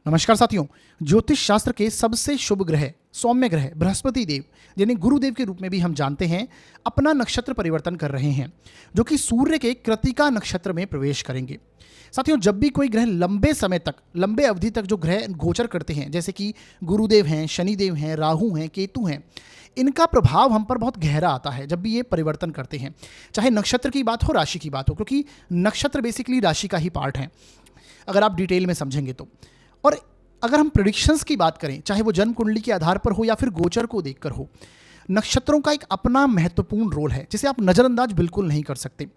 नमस्कार साथियों। ज्योतिष शास्त्र के सबसे शुभ ग्रह सौम्य ग्रह बृहस्पति देव, जिन्हें गुरुदेव के रूप में भी हम जानते हैं, अपना नक्षत्र परिवर्तन कर रहे हैं, जो कि सूर्य के कृत्तिका नक्षत्र में प्रवेश करेंगे। साथियों, जब भी कोई ग्रह लंबे समय तक, लंबे अवधि तक जो ग्रह गोचर करते हैं, जैसे कि गुरुदेव हैं, शनिदेव हैं, राहु हैं, केतु हैं, इनका प्रभाव हम पर बहुत गहरा आता है जब भी ये परिवर्तन करते हैं, चाहे नक्षत्र की बात हो, राशि की बात हो, क्योंकि नक्षत्र बेसिकली राशि का ही पार्ट है अगर आप डिटेल में समझेंगे तो। और अगर हम प्रेडिक्शंस की बात करें, चाहे वो जन्म कुंडली के आधार पर हो या फिर गोचर को देखकर हो, नक्षत्रों का एक अपना महत्वपूर्ण रोल है जिसे आप नज़रअंदाज बिल्कुल नहीं कर सकते।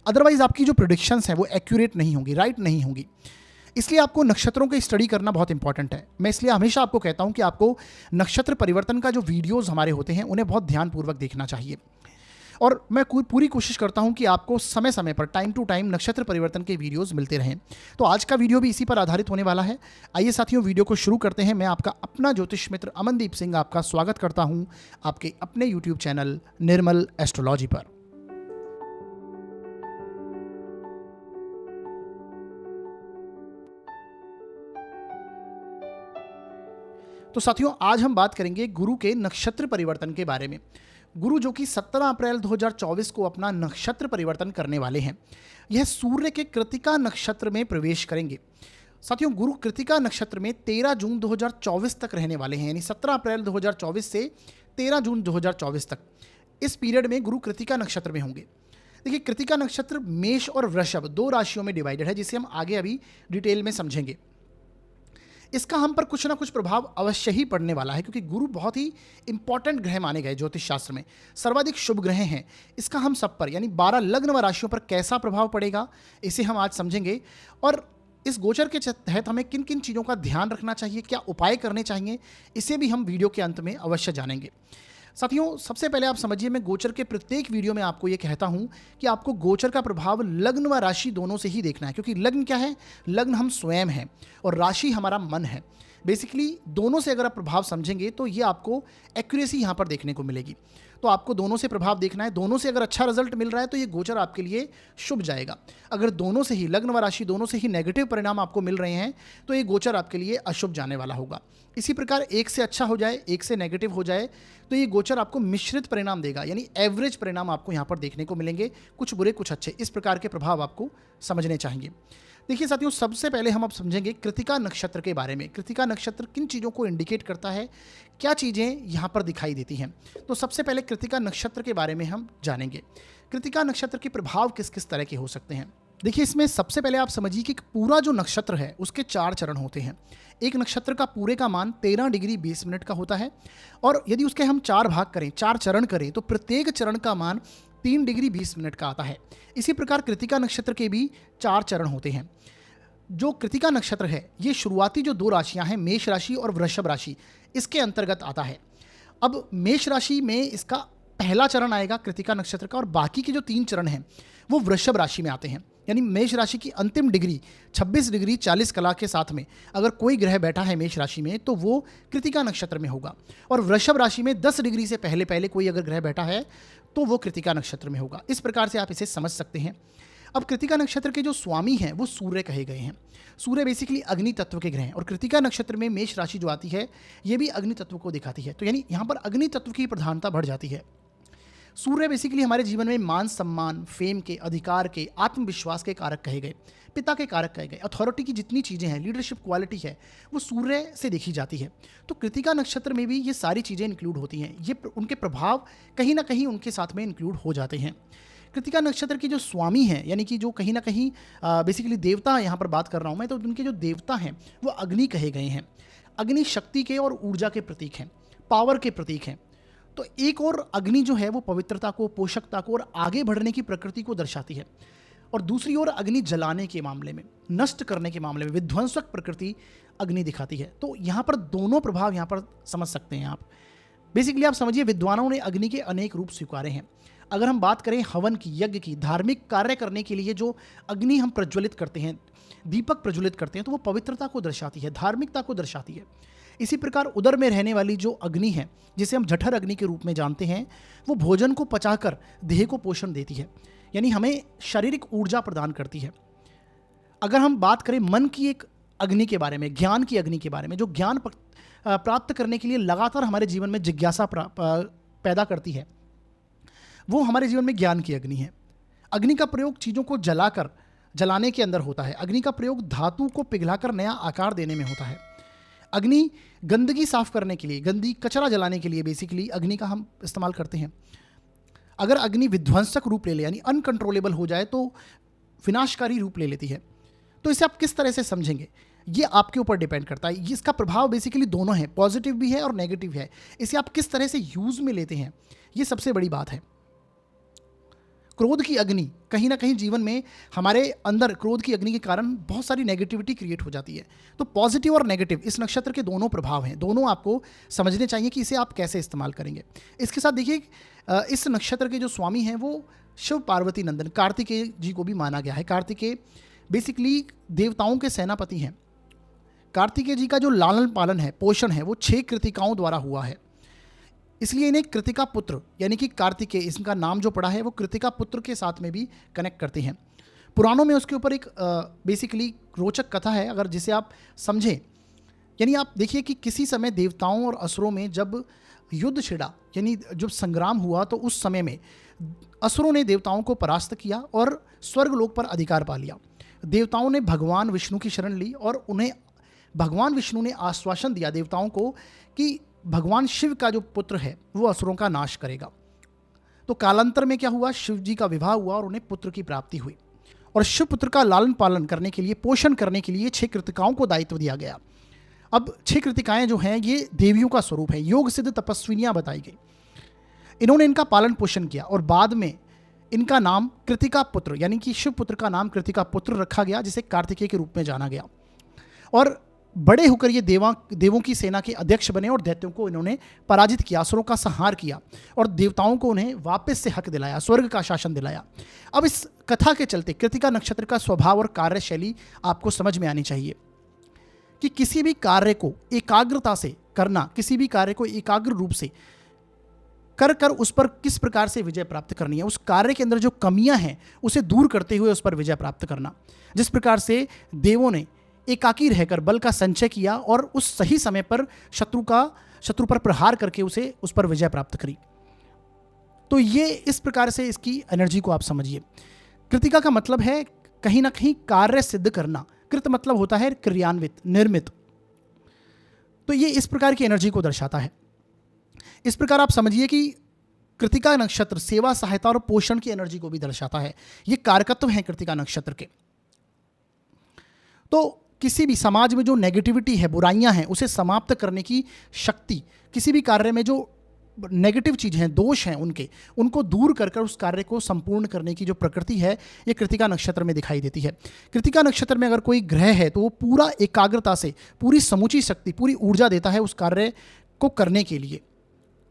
अदरवाइज आपकी जो प्रेडिक्शंस हैं वो एक्यूरेट नहीं होंगी, राइट नहीं होंगी। इसलिए आपको नक्षत्रों की स्टडी करना बहुत इंपॉर्टेंट है। मैं इसलिए हमेशा आपको कहता हूं कि आपको नक्षत्र परिवर्तन का जो वीडियोज़ हमारे होते हैं उन्हें बहुत ध्यानपूर्वक देखना चाहिए। और मैं पूरी कोशिश करता हूं कि आपको समय समय पर, टाइम टू टाइम, नक्षत्र परिवर्तन के वीडियोस मिलते रहें। तो आज का वीडियो भी इसी पर आधारित होने वाला है। आइए साथियों, वीडियो को शुरू करते हैं। मैं आपका अपना ज्योतिष मित्र अमनदीप सिंह आपका स्वागत करता हूं आपके अपने यूट्यूब चैनल निर्मल एस्ट्रोलॉजी पर। तो साथियों, आज हम बात करेंगे गुरु के नक्षत्र परिवर्तन के बारे में। गुरु जो कि 17 अप्रैल 2024 को अपना नक्षत्र परिवर्तन करने वाले हैं, यह सूर्य के कृत्तिका नक्षत्र में प्रवेश करेंगे। साथियों, गुरु कृत्तिका नक्षत्र में 13 जून 2024 तक रहने वाले हैं, यानी 17 अप्रैल 2024 से 13 जून 2024 तक। इस पीरियड में गुरु कृत्तिका नक्षत्र में होंगे। देखिए, कृत्तिका नक्षत्र मेष और वृषभ दो राशियों में डिवाइडेड है, जिसे हम आगे अभी डिटेल में समझेंगे। इसका हम पर कुछ ना कुछ प्रभाव अवश्य ही पड़ने वाला है, क्योंकि गुरु बहुत ही इंपॉर्टेंट ग्रह माने गए ज्योतिष शास्त्र में, सर्वाधिक शुभ ग्रह हैं। इसका हम सब पर, यानी 12 लग्न व राशियों पर कैसा प्रभाव पड़ेगा, इसे हम आज समझेंगे। और इस गोचर के तहत हमें किन किन चीज़ों का ध्यान रखना चाहिए, क्या उपाय करने चाहिए, इसे भी हम वीडियो के अंत में अवश्य जानेंगे। साथियों, सबसे पहले आप समझिए, मैं गोचर के प्रत्येक वीडियो में आपको ये कहता हूं कि आपको गोचर का प्रभाव लग्न व राशि दोनों से ही देखना है, क्योंकि लग्न क्या है? लग्न हम स्वयं हैं और राशि हमारा मन है। बेसिकली दोनों से अगर आप प्रभाव समझेंगे तो ये आपको एक्यूरेसी यहाँ पर देखने को मिलेगी। तो आपको दोनों से प्रभाव देखना है। दोनों से अगर अच्छा रिजल्ट मिल रहा है तो ये गोचर आपके लिए शुभ जाएगा। अगर दोनों से ही, लग्न व राशि दोनों से ही नेगेटिव परिणाम आपको मिल रहे हैं तो ये गोचर आपके लिए अशुभ जाने वाला होगा। इसी प्रकार एक से अच्छा हो जाए, एक से नेगेटिव हो जाए तो ये गोचर आपको मिश्रित परिणाम देगा, यानी एवरेज परिणाम आपको यहाँ पर देखने को मिलेंगे, कुछ बुरे कुछ अच्छे। इस प्रकार के प्रभाव आपको समझने चाहिए। देखिए साथियों, सबसे पहले हम अब समझेंगे कृत्तिका नक्षत्र के बारे में। कृत्तिका नक्षत्र किन चीज़ों को इंडिकेट करता है, क्या चीज़ें यहाँ पर दिखाई देती हैं। तो सबसे पहले कृत्तिका नक्षत्र के बारे में हम जानेंगे। कृत्तिका नक्षत्र के प्रभाव किस किस तरह के हो सकते हैं। देखिए, इसमें सबसे पहले आप समझिए कि पूरा जो नक्षत्र है उसके 4 चरण होते हैं। एक नक्षत्र का पूरे का मान 13 डिग्री 20 मिनट का होता है, और यदि उसके हम 4 भाग करें, 4 चरण करें, तो प्रत्येक चरण का मान 3 डिग्री 20 मिनट का आता है। इसी प्रकार कृत्तिका नक्षत्र के भी 4 चरण होते हैं। जो कृत्तिका नक्षत्र है, ये शुरुआती जो 2 राशियां हैं, मेष राशि और वृषभ राशि, इसके अंतर्गत आता है। अब मेष राशि में इसका पहला चरण आएगा कृत्तिका नक्षत्र का, और बाकी के जो 3 चरण हैं वो वृषभ राशि में आते हैं। यानी मेष राशि की अंतिम डिग्री 26 डिग्री 40 कला के साथ में अगर कोई ग्रह बैठा है मेष राशि में तो वो कृत्तिका नक्षत्र में होगा, और वृषभ राशि में 10 डिग्री से पहले पहले कोई अगर ग्रह बैठा है तो वो कृत्तिका नक्षत्र में होगा। इस प्रकार से आप इसे समझ सकते हैं। अब कृत्तिका नक्षत्र के जो स्वामी हैं वो सूर्य कहे गए हैं। सूर्य बेसिकली अग्नि तत्व के ग्रह हैं, और कृत्तिका नक्षत्र में मेष राशि जो आती है ये भी अग्नि तत्व को दिखाती है। तो यानी यहाँ पर अग्नि तत्व की प्रधानता बढ़ जाती है। सूर्य बेसिकली हमारे जीवन में मान सम्मान, फेम के, अधिकार के, आत्मविश्वास के कारक कहे गए, पिता के कारक कहे गए। अथॉरिटी की जितनी चीज़ें हैं, लीडरशिप क्वालिटी है, वो सूर्य से देखी जाती है। तो कृत्तिका नक्षत्र में भी ये सारी चीज़ें इंक्लूड होती हैं। ये उनके प्रभाव कहीं ना कहीं उनके साथ में इंक्लूड हो जाते हैं। कृत्तिका नक्षत्र के जो स्वामी हैं, यानी कि जो कहीं ना कहीं बेसिकली देवता, यहाँ पर बात कर रहा हूँ मैं, तो उनके जो देवता हैं वो अग्नि कहे गए हैं। अग्नि शक्ति के और ऊर्जा के प्रतीक हैं, पावर के प्रतीक हैं। तो एक और अग्नि जो है वो पवित्रता को, पोषकता को और आगे बढ़ने की प्रकृति को दर्शाती है, और दूसरी ओर अग्नि जलाने के मामले में, नष्ट करने के मामले में विध्वंसक प्रकृति अग्नि दिखाती है। तो यहाँ पर दोनों प्रभाव यहाँ पर समझ सकते हैं आप। बेसिकली आप समझिए, विद्वानों ने अग्नि के अनेक रूप स्वीकारे हैं। अगर हम बात करें हवन की, यज्ञ की, धार्मिक कार्य करने के लिए जो अग्नि हम प्रज्वलित करते हैं, दीपक प्रज्वलित करते हैं, तो वो पवित्रता को दर्शाती है, धार्मिकता को दर्शाती है। इसी प्रकार उदर में रहने वाली जो अग्नि है, जिसे हम जठर अग्नि के रूप में जानते हैं, वो भोजन को पचाकर देह को पोषण देती है, यानी हमें शारीरिक ऊर्जा प्रदान करती है। अगर हम बात करें मन की एक अग्नि के बारे में, ज्ञान की अग्नि के बारे में, जो ज्ञान प्राप्त करने के लिए लगातार हमारे जीवन में जिज्ञासा पैदा करती है, वो हमारे जीवन में ज्ञान की अग्नि है। अग्नि का प्रयोग चीज़ों को जलाने के अंदर होता है। अग्नि का प्रयोग धातु को पिघलाकर नया आकार देने में होता है। अग्नि गंदगी साफ करने के लिए, कचरा जलाने के लिए बेसिकली अग्नि का हम इस्तेमाल करते हैं। अगर अग्नि विध्वंसक रूप ले यानी अनकंट्रोलेबल हो जाए तो विनाशकारी रूप ले लेती है। तो इसे आप किस तरह से समझेंगे, ये आपके ऊपर डिपेंड करता है। इसका प्रभाव बेसिकली दोनों है, पॉजिटिव भी है और नेगेटिव है। इसे आप किस तरह से यूज में लेते हैं, ये सबसे बड़ी बात है। क्रोध की अग्नि कहीं ना कहीं जीवन में हमारे अंदर, क्रोध की अग्नि के कारण बहुत सारी नेगेटिविटी क्रिएट हो जाती है। तो पॉजिटिव और नेगेटिव इस नक्षत्र के दोनों प्रभाव हैं, दोनों आपको समझने चाहिए कि इसे आप कैसे इस्तेमाल करेंगे। इसके साथ देखिए, इस नक्षत्र के जो स्वामी हैं वो शिव पार्वती नंदन कार्तिकेय जी को भी माना गया है। कार्तिकेय बेसिकली देवताओं के सेनापति हैं। कार्तिकेय जी का जो लालन पालन है, पोषण है, वो 6 कृतिकाओं द्वारा हुआ है, इसलिए इन्हें कृतिका पुत्र यानी कि कार्तिकेय, इसका नाम जो पड़ा है वो कृतिका पुत्र के साथ में भी कनेक्ट करते हैं। पुराणों में उसके ऊपर एक बेसिकली रोचक कथा है, अगर जिसे आप समझें। यानी आप देखिए कि किसी समय देवताओं और असुरों में जब युद्ध छिड़ा, यानी जब संग्राम हुआ, तो उस समय में असुरों ने देवताओं को परास्त किया और स्वर्गलोक पर अधिकार पा लिया। देवताओं ने भगवान विष्णु की शरण ली और उन्हें भगवान विष्णु ने आश्वासन दिया देवताओं को कि भगवान शिव का जो पुत्र है वो असुरों का नाश करेगा। तो कालांतर में क्या हुआ, शिव जी का विवाह हुआ और उन्हें पुत्र की प्राप्ति हुई। और शिव पुत्र का लालन पालन करने के लिए, पोषण करने के लिए 6 कृतिकाओं को दायित्व दिया गया। अब 6 कृतिकाएं जो हैं ये देवियों का स्वरूप है, योग सिद्ध तपस्विनियां बताई गई। इन्होंने इनका पालन पोषण किया और बाद में इनका नाम कृतिका पुत्र यानी कि शिव पुत्र का नाम कृतिका पुत्र रखा गया, जिसे कार्तिकेय के रूप में जाना गया। और बड़े होकर ये देवों की सेना के अध्यक्ष बने और दैत्यों को इन्होंने पराजित किया, असुरों का संहार किया और देवताओं को उन्हें वापस से हक दिलाया, स्वर्ग का शासन दिलाया। अब इस कथा के चलते कृतिका नक्षत्र का स्वभाव और कार्यशैली आपको समझ में आनी चाहिए कि किसी भी कार्य को एकाग्रता से करना, किसी भी कार्य को एकाग्र रूप से कर उस पर किस प्रकार से विजय प्राप्त करनी है, उस कार्य के अंदर जो कमियां हैं उसे दूर करते हुए उस पर विजय प्राप्त करना। जिस प्रकार से देवों ने एकाकी रहकर बल का संचय किया और उस सही समय पर शत्रु पर प्रहार करके उस पर विजय प्राप्त करी। तो ये इस प्रकार से इसकी एनर्जी को आप समझिए। कृतिका का मतलब है कहीं ना कहीं कार्य सिद्ध करना। कृत मतलब होता है क्रियान्वित, निर्मित। तो ये इस प्रकार की एनर्जी को दर्शाता है। इस प्रकार आप समझिए कि कृतिका नक्षत्र सेवा, सहायता और पोषण की एनर्जी को भी दर्शाता है। ये कारकत्व हैं कृतिका नक्षत्र के। तो किसी भी समाज में जो नेगेटिविटी है, बुराइयां हैं, उसे समाप्त करने की शक्ति, किसी भी कार्य में जो नेगेटिव चीज़ हैं, दोष हैं उनको दूर कर उस कार्य को संपूर्ण करने की जो प्रकृति है, ये कृतिका नक्षत्र में दिखाई देती है। कृतिका नक्षत्र में अगर कोई ग्रह है तो वो पूरा एकाग्रता से, पूरी समूची शक्ति, पूरी ऊर्जा देता है उस कार्य को करने के लिए।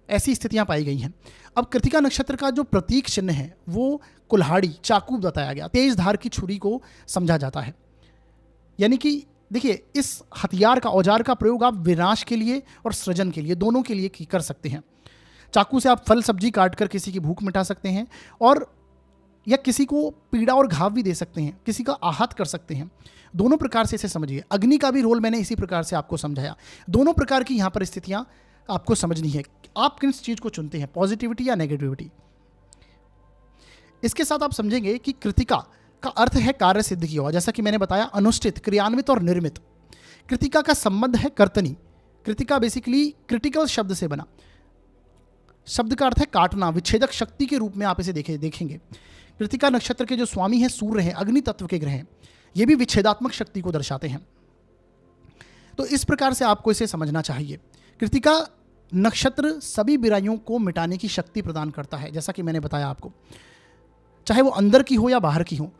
ऐसी स्थितियां पाई गई हैं। अब कृतिका नक्षत्र का जो प्रतीक चिन्ह है वो कुल्हाड़ी, चाकू बताया गया, तेज धार की छुरी को समझा जाता है। यानी कि देखिए, इस हथियार का, औजार का प्रयोग आप विनाश के लिए और सृजन के लिए, दोनों के लिए कर सकते हैं। चाकू से आप फल सब्जी काट कर किसी की भूख मिटा सकते हैं और या किसी को पीड़ा और घाव भी दे सकते हैं, किसी का आहत कर सकते हैं। दोनों प्रकार से इसे समझिए। अग्नि का भी रोल मैंने इसी प्रकार से आपको समझाया। दोनों प्रकार की यहाँ पर स्थितियाँ आपको समझनी है। आप किस चीज़ को चुनते हैं, पॉजिटिविटी या नेगेटिविटी। इसके साथ आप समझेंगे कि कृतिका का अर्थ है कार्य सिद्ध किया हुआ, जैसा कि मैंने बताया, अनुष्ठित, क्रियान्वित और निर्मित। कृतिका का संबंध है कर्तनी। कृतिका बेसिकली क्रिटिकल शब्द से बना। शब्द का अर्थ है काटना, विच्छेदक शक्ति के रूप में आप इसे देखेंगे। कृतिका नक्षत्र के जो स्वामी हैं सूर्य हैं, अग्नि तत्व के ग्रह हैं, ये भी विच्छेदात्मक शक्ति को दर्शाते हैं। तो इस प्रकार से आपको इसे समझना चाहिए। कृतिका नक्षत्र सभी बुराइयों को मिटाने की शक्ति प्रदान करता है, जैसा कि मैंने बताया आपको, चाहे वो अंदर की हो या बाहर की हो।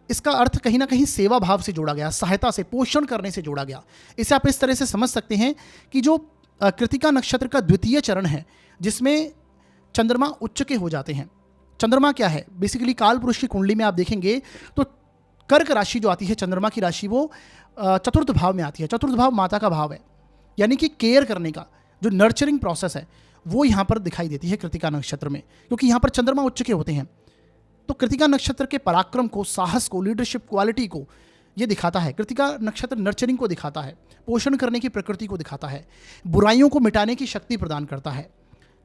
इसका अर्थ कहीं ना कहीं सेवा भाव से जोड़ा गया, सहायता से, पोषण करने से जोड़ा गया। इसे आप इस तरह से समझ सकते हैं कि जो कृतिका नक्षत्र का द्वितीय चरण है, जिसमें चंद्रमा उच्च के हो जाते हैं। चंद्रमा क्या है, बेसिकली काल पुरुष की कुंडली में आप देखेंगे तो कर्क राशि जो आती है, चंद्रमा की राशि, वो चतुर्थ भाव में आती है। चतुर्थ भाव माता का भाव है, यानी कि केयर करने का जो नर्चरिंग प्रोसेस है वो यहाँ पर दिखाई देती है कृतिका नक्षत्र में, क्योंकि यहाँ पर चंद्रमा उच्च के होते हैं। तो कृतिका नक्षत्र के पराक्रम को, साहस को, लीडरशिप क्वालिटी को ये दिखाता है। कृतिका नक्षत्र नर्चरिंग को दिखाता है, पोषण करने की प्रकृति को दिखाता है, बुराइयों को मिटाने की शक्ति प्रदान करता है,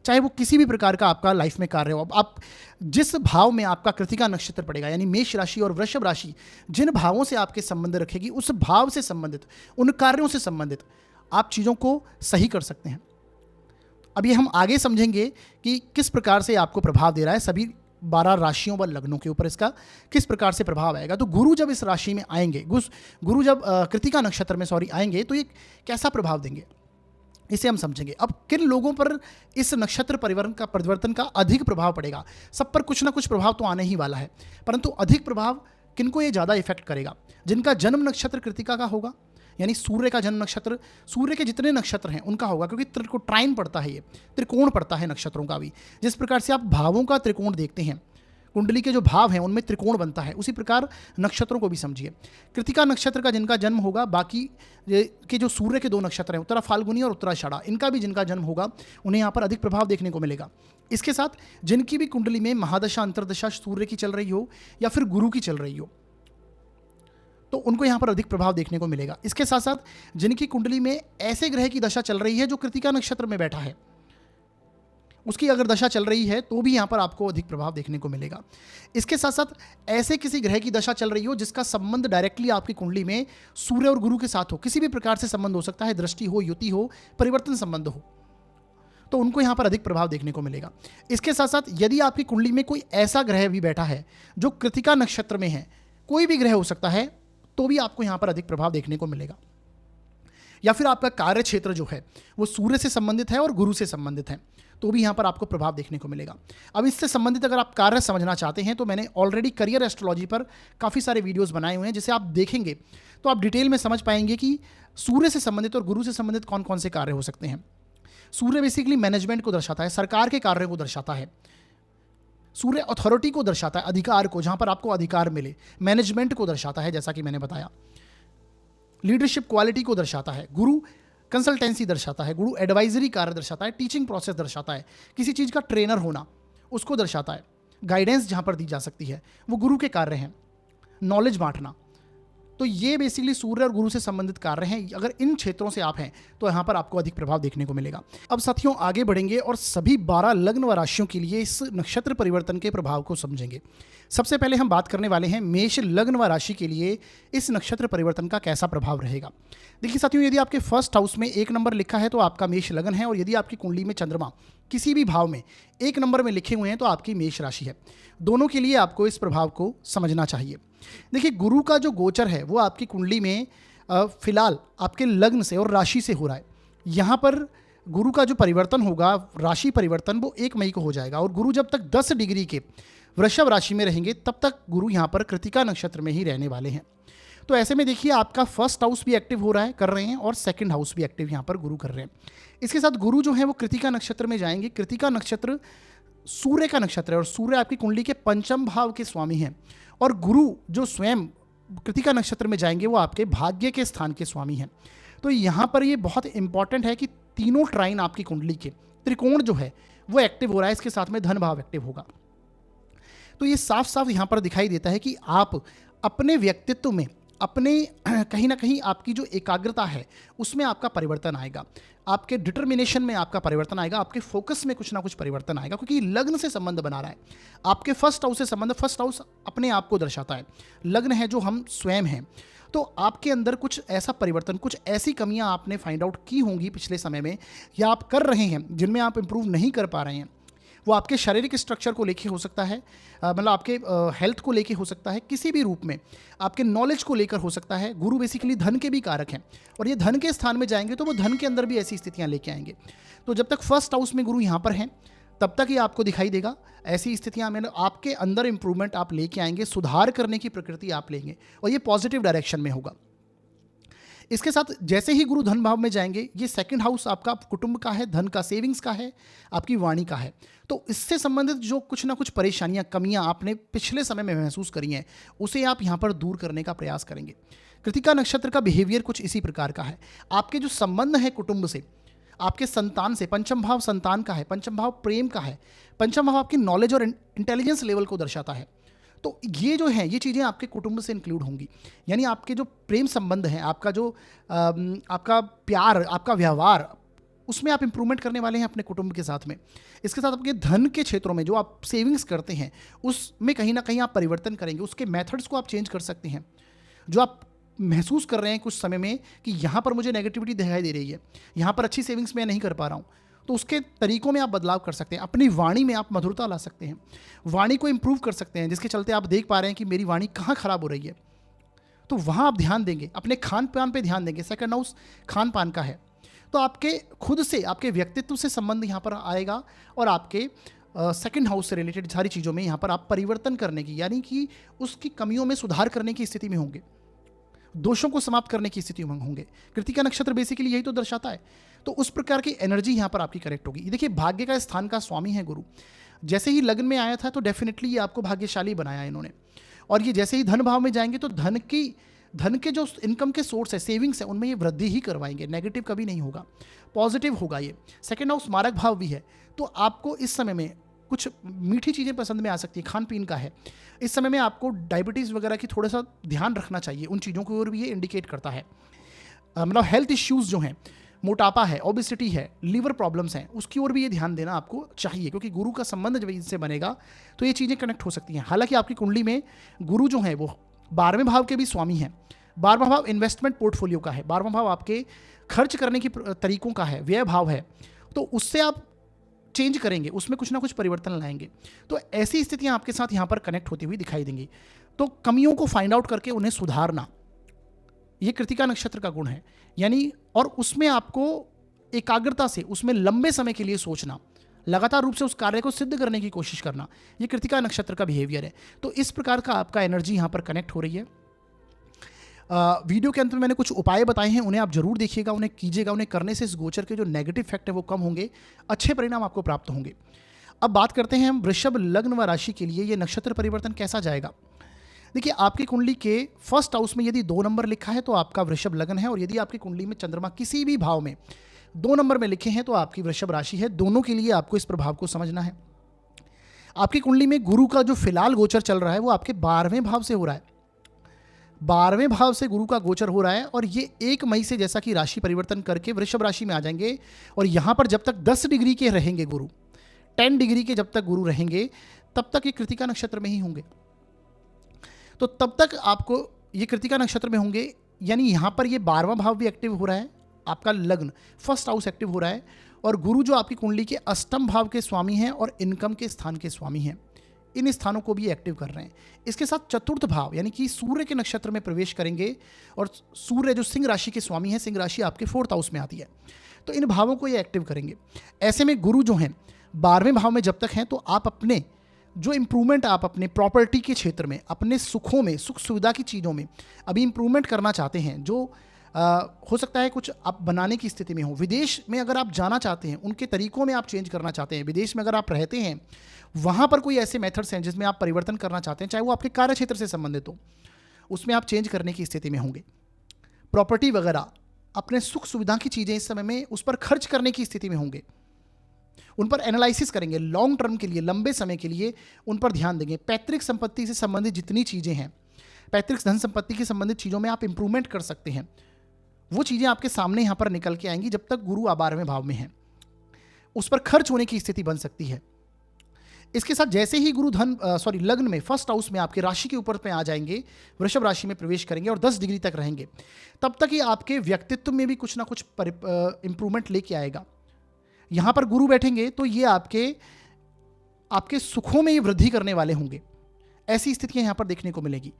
चाहे वो किसी भी प्रकार का आपका लाइफ में कार्य हो। अब आप जिस भाव में आपका कृतिका नक्षत्र पड़ेगा, यानी मेष राशि और वृषभ राशि जिन भावों से आपके संबंध रखेगी, उस भाव से संबंधित, उन कार्यों से संबंधित आप चीज़ों को सही कर सकते हैं। अब ये हम आगे समझेंगे कि किस प्रकार से आपको प्रभाव दे रहा है, सभी 12 राशियों व लग्नों के ऊपर इसका किस प्रकार से प्रभाव आएगा। तो गुरु जब इस राशि में आएंगे, गुरु जब कृतिका नक्षत्र में आएंगे, तो ये कैसा प्रभाव देंगे इसे हम समझेंगे। अब किन लोगों पर इस नक्षत्र परिवर्तन का अधिक प्रभाव पड़ेगा? सब पर कुछ ना कुछ प्रभाव तो आने ही वाला है, परंतु अधिक प्रभाव किनको ये ज़्यादा इफेक्ट करेगा? जिनका जन्म नक्षत्र कृतिका का होगा, यानी सूर्य का जन्म नक्षत्र, सूर्य के जितने नक्षत्र हैं उनका होगा, क्योंकि ट्राइन पड़ता है, ये त्रिकोण पड़ता है नक्षत्रों का भी। जिस प्रकार से आप भावों का त्रिकोण देखते हैं, कुंडली के जो भाव हैं उनमें त्रिकोण बनता है, उसी प्रकार नक्षत्रों को भी समझिए। कृतिका नक्षत्र का जिनका जन्म होगा, बाकी के जो सूर्य के 2 नक्षत्र हैं, उत्तरा फाल्गुनी और उत्तराषाढ़ा, इनका भी जिनका जन्म होगा उन्हें यहाँ पर अधिक प्रभाव देखने को मिलेगा। इसके साथ जिनकी भी कुंडली में महादशा अंतर्दशा सूर्य की चल रही हो या फिर गुरु की चल रही हो, तो उनको यहाँ पर अधिक प्रभाव देखने को मिलेगा। इसके साथ साथ जिनकी कुंडली में ऐसे ग्रह की दशा चल रही है जो कृतिका नक्षत्र में बैठा है, उसकी अगर दशा चल रही है तो भी यहाँ पर आपको अधिक प्रभाव देखने को मिलेगा। इसके साथ साथ ऐसे किसी ग्रह की दशा चल रही हो जिसका संबंध डायरेक्टली आपकी कुंडली में सूर्य और गुरु के साथ हो, किसी भी प्रकार से संबंध हो सकता है, दृष्टि हो, युति हो, परिवर्तन संबंध हो, तो उनको यहाँ पर अधिक प्रभाव देखने को मिलेगा। इसके साथ साथ यदि आपकी कुंडली में कोई ऐसा ग्रह भी बैठा है जो कृतिका नक्षत्र में है, कोई भी ग्रह हो सकता है, तो भी आपको यहाँ पर अधिक प्रभाव देखने को मिलेगा। या फिर आपका कार्य क्षेत्र जो है वो सूर्य से संबंधित है और गुरु से संबंधित है, तो भी यहाँ पर आपको प्रभाव देखने को मिलेगा। अब इससे संबंधित अगर आप कार्य समझना चाहते हैं तो मैंने ऑलरेडी करियर एस्ट्रोलॉजी पर काफ़ी सारे वीडियोस बनाए हुए हैं, जिसे आप देखेंगे तो आप डिटेल में समझ पाएंगे कि सूर्य से संबंधित और गुरु से संबंधित कौन कौन से कार्य हो सकते हैं। सूर्य बेसिकली मैनेजमेंट को दर्शाता है, सरकार के कार्य को दर्शाता है। सूर्य अथॉरिटी को दर्शाता है, अधिकार को, जहां पर आपको अधिकार मिले। मैनेजमेंट को दर्शाता है, जैसा कि मैंने बताया। लीडरशिप क्वालिटी को दर्शाता है। गुरु कंसल्टेंसी दर्शाता है, गुरु एडवाइजरी कार्य दर्शाता है, टीचिंग प्रोसेस दर्शाता है, किसी चीज़ का ट्रेनर होना उसको दर्शाता है। गाइडेंस जहाँ पर दी जा सकती है वो गुरु के कार्य हैं। नॉलेज बांटना, तो ये बेसिकली सूर्य और गुरु से संबंधित कार्य हैं। अगर इन क्षेत्रों से आप हैं तो यहाँ पर आपको अधिक प्रभाव देखने को मिलेगा। अब साथियों आगे बढ़ेंगे और सभी 12 लग्न व राशियों के लिए इस नक्षत्र परिवर्तन के प्रभाव को समझेंगे। सबसे पहले हम बात करने वाले हैं मेष लग्न व राशि के लिए इस नक्षत्र परिवर्तन का कैसा प्रभाव रहेगा। देखिए साथियों, यदि आपके फर्स्ट हाउस में 1 नंबर लिखा है तो आपका मेष लग्न है, और यदि आपकी कुंडली में चंद्रमा किसी भी भाव में 1 नंबर में लिखे हुए हैं तो आपकी मेष राशि है। दोनों के लिए आपको इस प्रभाव को समझना चाहिए। देखिए, गुरु का जो गोचर है वो आपकी कुंडली में फिलहाल आपके लग्न से और राशि से हो रहा है। यहाँ पर गुरु का जो परिवर्तन होगा, राशि परिवर्तन, वो 1 मई को हो जाएगा। और गुरु जब तक 10 डिग्री के वृषभ राशि में रहेंगे तब तक गुरु यहाँ पर कृतिका नक्षत्र में ही रहने वाले हैं। तो ऐसे में देखिए, आपका फर्स्ट हाउस भी एक्टिव हो रहा है, कर रहे हैं, और सेकंड हाउस भी एक्टिव यहाँ पर गुरु कर रहे हैं। इसके साथ गुरु जो है वो कृतिका नक्षत्र में जाएंगे। कृतिका नक्षत्र सूर्य का नक्षत्र है और सूर्य आपकी कुंडली के 5वें भाव के स्वामी हैं, और गुरु जो स्वयं कृतिका नक्षत्र में जाएंगे वो आपके भाग्य के स्थान के स्वामी हैं। तो यहाँ पर ये बहुत इंपॉर्टेंट है कि तीनों ट्राइन आपकी कुंडली के त्रिकोण जो है वो एक्टिव हो रहा है, इसके साथ में धन भाव एक्टिव होगा। तो ये साफ साफ यहाँ पर दिखाई देता है कि आप अपने व्यक्तित्व में, अपने कहीं ना कहीं आपकी जो एकाग्रता है उसमें आपका परिवर्तन आएगा, आपके डिटर्मिनेशन में आपका परिवर्तन आएगा, आपके फोकस में कुछ ना कुछ परिवर्तन आएगा, क्योंकि लग्न से संबंध बना रहा है। आपके फर्स्ट हाउस से संबंध, फर्स्ट हाउस अपने आप को दर्शाता है, लग्न है जो हम स्वयं हैं। तो आपके अंदर कुछ ऐसा परिवर्तन, कुछ ऐसी कमियां आपने फाइंड आउट की होंगी पिछले समय में, या आप कर रहे हैं जिनमें आप इंप्रूव नहीं कर पा रहे हैं। वो आपके शारीरिक स्ट्रक्चर को लेके हो सकता है, मतलब आपके हेल्थ को लेके हो सकता है, किसी भी रूप में आपके नॉलेज को लेकर हो सकता है। गुरु बेसिकली धन के भी कारक हैं, और ये धन के स्थान में जाएंगे तो वो धन के अंदर भी ऐसी स्थितियां लेके आएंगे। तो जब तक फर्स्ट हाउस में गुरु यहाँ पर हैं तब तक ही आपको दिखाई देगा ऐसी स्थितियां में आपके अंदर इंप्रूवमेंट आप लेके आएंगे, सुधार करने की प्रकृति आप लेंगे, और ये पॉजिटिव डायरेक्शन में होगा। इसके साथ जैसे ही गुरु धन भाव में जाएंगे, ये सेकंड हाउस आपका कुटुंब का है, धन का, सेविंग्स का है, आपकी वाणी का है। तो इससे संबंधित जो कुछ ना कुछ परेशानियां, कमियां आपने पिछले समय में महसूस करी हैं, उसे आप यहाँ पर दूर करने का प्रयास करेंगे। कृतिका नक्षत्र का बिहेवियर कुछ इसी प्रकार का है। आपके जो संबंध है कुटुंब से, आपके संतान से, 5वां भाव संतान का है, 5वां भाव प्रेम का है, 5वां भाव आपकी नॉलेज और इंटेलिजेंस लेवल को दर्शाता है। तो ये जो है ये चीज़ें आपके कुटुंब से इंक्लूड होंगी, यानी आपके जो प्रेम संबंध हैं, आपका जो आपका प्यार, आपका व्यवहार, उसमें आप इंप्रूवमेंट करने वाले हैं अपने कुटुंब के साथ में। इसके साथ आपके धन के क्षेत्रों में जो आप सेविंग्स करते हैं उसमें कहीं ना कहीं आप परिवर्तन करेंगे, उसके मेथड्स को आप चेंज कर सकते हैं। जो आप महसूस कर रहे हैं कुछ समय में कि यहाँ पर मुझे नेगेटिविटी दिखाई दे रही है, यहाँ पर अच्छी सेविंग्स मैं नहीं कर पा रहा हूँ, तो उसके तरीकों में आप बदलाव कर सकते हैं। अपनी वाणी में आप मधुरता ला सकते हैं, वाणी को इंप्रूव कर सकते हैं, जिसके चलते आप देख पा रहे हैं कि मेरी वाणी कहाँ खराब हो रही है, तो वहाँ आप ध्यान देंगे, अपने खान पान पे ध्यान देंगे। सेकंड हाउस खान पान का है, तो आपके खुद से, आपके व्यक्तित्व से संबंध यहाँ पर आएगा और आपके सेकंड हाउस से रिलेटेड सारी चीज़ों में यहाँ पर आप परिवर्तन करने की, यानी कि उसकी कमियों में सुधार करने की स्थिति में होंगे, दोषों को समाप्त करने की स्थिति में होंगे। कृतिका नक्षत्र बेसिकली यही तो दर्शाता है। तो उस प्रकार की एनर्जी यहाँ पर आपकी करेक्ट होगी। देखिए, भाग्य का स्थान का स्वामी है गुरु, जैसे ही लग्न में आया था तो डेफिनेटली ये आपको भाग्यशाली बनाया इन्होंने, और ये जैसे ही धन भाव में जाएंगे तो धन के जो इनकम के सोर्स है, सेविंग्स है, उनमें ये वृद्धि ही करवाएंगे, नेगेटिव कभी नहीं होगा, पॉजिटिव होगा। ये सेकंड हाउस मारक भाव भी है, तो आपको इस समय में कुछ मीठी चीज़ें पसंद में आ सकती है, खान पीन का है। इस समय में आपको डायबिटीज़ वगैरह की थोड़ा सा ध्यान रखना चाहिए, उन चीज़ों की ओर भी ये इंडिकेट करता है। मतलब हेल्थ इश्यूज़ जो हैं, मोटापा है, ओबेसिटी है, लीवर प्रॉब्लम्स हैं, उसकी ओर भी ये ध्यान देना आपको चाहिए, क्योंकि गुरु का संबंध जब इनसे बनेगा तो ये चीज़ें कनेक्ट हो सकती हैं। हालांकि आपकी कुंडली में गुरु जो है वो 12वें भाव के भी स्वामी हैं। 12वां भाव इन्वेस्टमेंट पोर्टफोलियो का है, 12वां भाव आपके खर्च करने की तरीकों का है, व्यय भाव है, तो उससे आप चेंज करेंगे, उसमें कुछ ना कुछ परिवर्तन लाएंगे। तो ऐसी स्थितियां आपके साथ यहाँ पर कनेक्ट होती हुई दिखाई देंगी। तो कमियों को फाइंड आउट करके उन्हें सुधारना, ये कृतिका नक्षत्र का गुण है, यानी, और उसमें आपको एकाग्रता से, उसमें लंबे समय के लिए सोचना, लगातार रूप से उस कार्य को सिद्ध करने की कोशिश करना, ये कृतिका नक्षत्र का बिहेवियर है। तो इस प्रकार का आपका एनर्जी यहाँ पर कनेक्ट हो रही है। वीडियो के अंत में मैंने कुछ उपाय बताए हैं, उन्हें आप जरूर देखिएगा, उन्हें कीजिएगा। उन्हें करने से इस गोचर के जो नेगेटिव इफेक्ट है वो कम होंगे, अच्छे परिणाम आपको प्राप्त होंगे। अब बात करते हैं हम वृषभ लग्न व राशि के लिए ये नक्षत्र परिवर्तन कैसा जाएगा। देखिए, आपकी कुंडली के फर्स्ट हाउस में यदि 2 नंबर लिखा है तो आपका वृषभ लग्न है, और यदि आपकी कुंडली में चंद्रमा किसी भी भाव में 2 नंबर में लिखे हैं तो आपकी वृषभ राशि है। दोनों के लिए आपको इस प्रभाव को समझना है। आपकी कुंडली में गुरु का जो फिलहाल गोचर चल रहा है वो आपके 12वें भाव से हो रहा है, 12वें भाव से गुरु का गोचर हो रहा है, और ये 1 मई से जैसा कि राशि परिवर्तन करके वृषभ राशि में आ जाएंगे। और यहाँ पर जब तक 10 डिग्री के रहेंगे गुरु, 10 डिग्री के जब तक गुरु रहेंगे तब तक ये कृतिका नक्षत्र में ही होंगे। तो तब तक आपको ये कृतिका नक्षत्र में होंगे, यानी यहाँ पर ये 12वां भाव भी एक्टिव हो रहा है, आपका लग्न फर्स्ट हाउस एक्टिव हो रहा है, और गुरु जो आपकी कुंडली के अष्टम भाव के स्वामी हैं और इनकम के स्थान के स्वामी हैं, इन स्थानों को भी एक्टिव कर रहे हैं। इसके साथ चतुर्थ भाव यानी कि सूर्य के नक्षत्र में प्रवेश करेंगे, और सूर्य जो सिंह राशि के स्वामी हैं, सिंह राशि आपके 4th हाउस में आती है, तो इन भावों को ये एक्टिव करेंगे। ऐसे में गुरु जो हैं 12वें भाव में जब तक हैं, तो आप अपने जो इम्प्रूवमेंट आप अपने प्रॉपर्टी के क्षेत्र में, अपने सुखों में, सुख सुविधा की चीज़ों में अभी इम्प्रूवमेंट करना चाहते हैं, जो हो सकता है कुछ आप बनाने की स्थिति में हो, विदेश में अगर आप जाना चाहते हैं, उनके तरीकों में आप चेंज करना चाहते हैं, विदेश में अगर आप रहते हैं, वहाँ पर कोई ऐसे मेथड्स हैं जिसमें आप परिवर्तन करना चाहते हैं, चाहे वो आपके कार्य क्षेत्र से संबंधित हो, उसमें आप चेंज करने की स्थिति में होंगे। प्रॉपर्टी वगैरह, अपने सुख सुविधा की चीज़ें इस समय में उस पर खर्च करने की स्थिति में होंगे, उन पर एनालिसिस करेंगे, लॉन्ग टर्म के लिए, लंबे समय के लिए उन पर ध्यान देंगे। पैतृक संपत्ति से संबंधित जितनी चीज़ें हैं, पैतृक धन संपत्ति की संबंधित चीज़ों में आप इंप्रूवमेंट कर सकते हैं, वो चीज़ें आपके सामने यहाँ पर निकल के आएंगी। जब तक गुरु 12वें भाव में है, उस पर खर्च होने की स्थिति बन सकती है। इसके साथ जैसे ही गुरु लग्न में फर्स्ट हाउस में आपके राशि के ऊपर में आ जाएंगे, वृषभ राशि में प्रवेश करेंगे और 10 डिग्री तक रहेंगे, तब तक ये आपके व्यक्तित्व में भी कुछ ना कुछ इंप्रूवमेंट लेके आएगा। यहाँ पर गुरु बैठेंगे तो ये आपके सुखों में ही वृद्धि करने वाले होंगे। ऐसी स्थितियां यहाँ पर देखने को मिलेगी।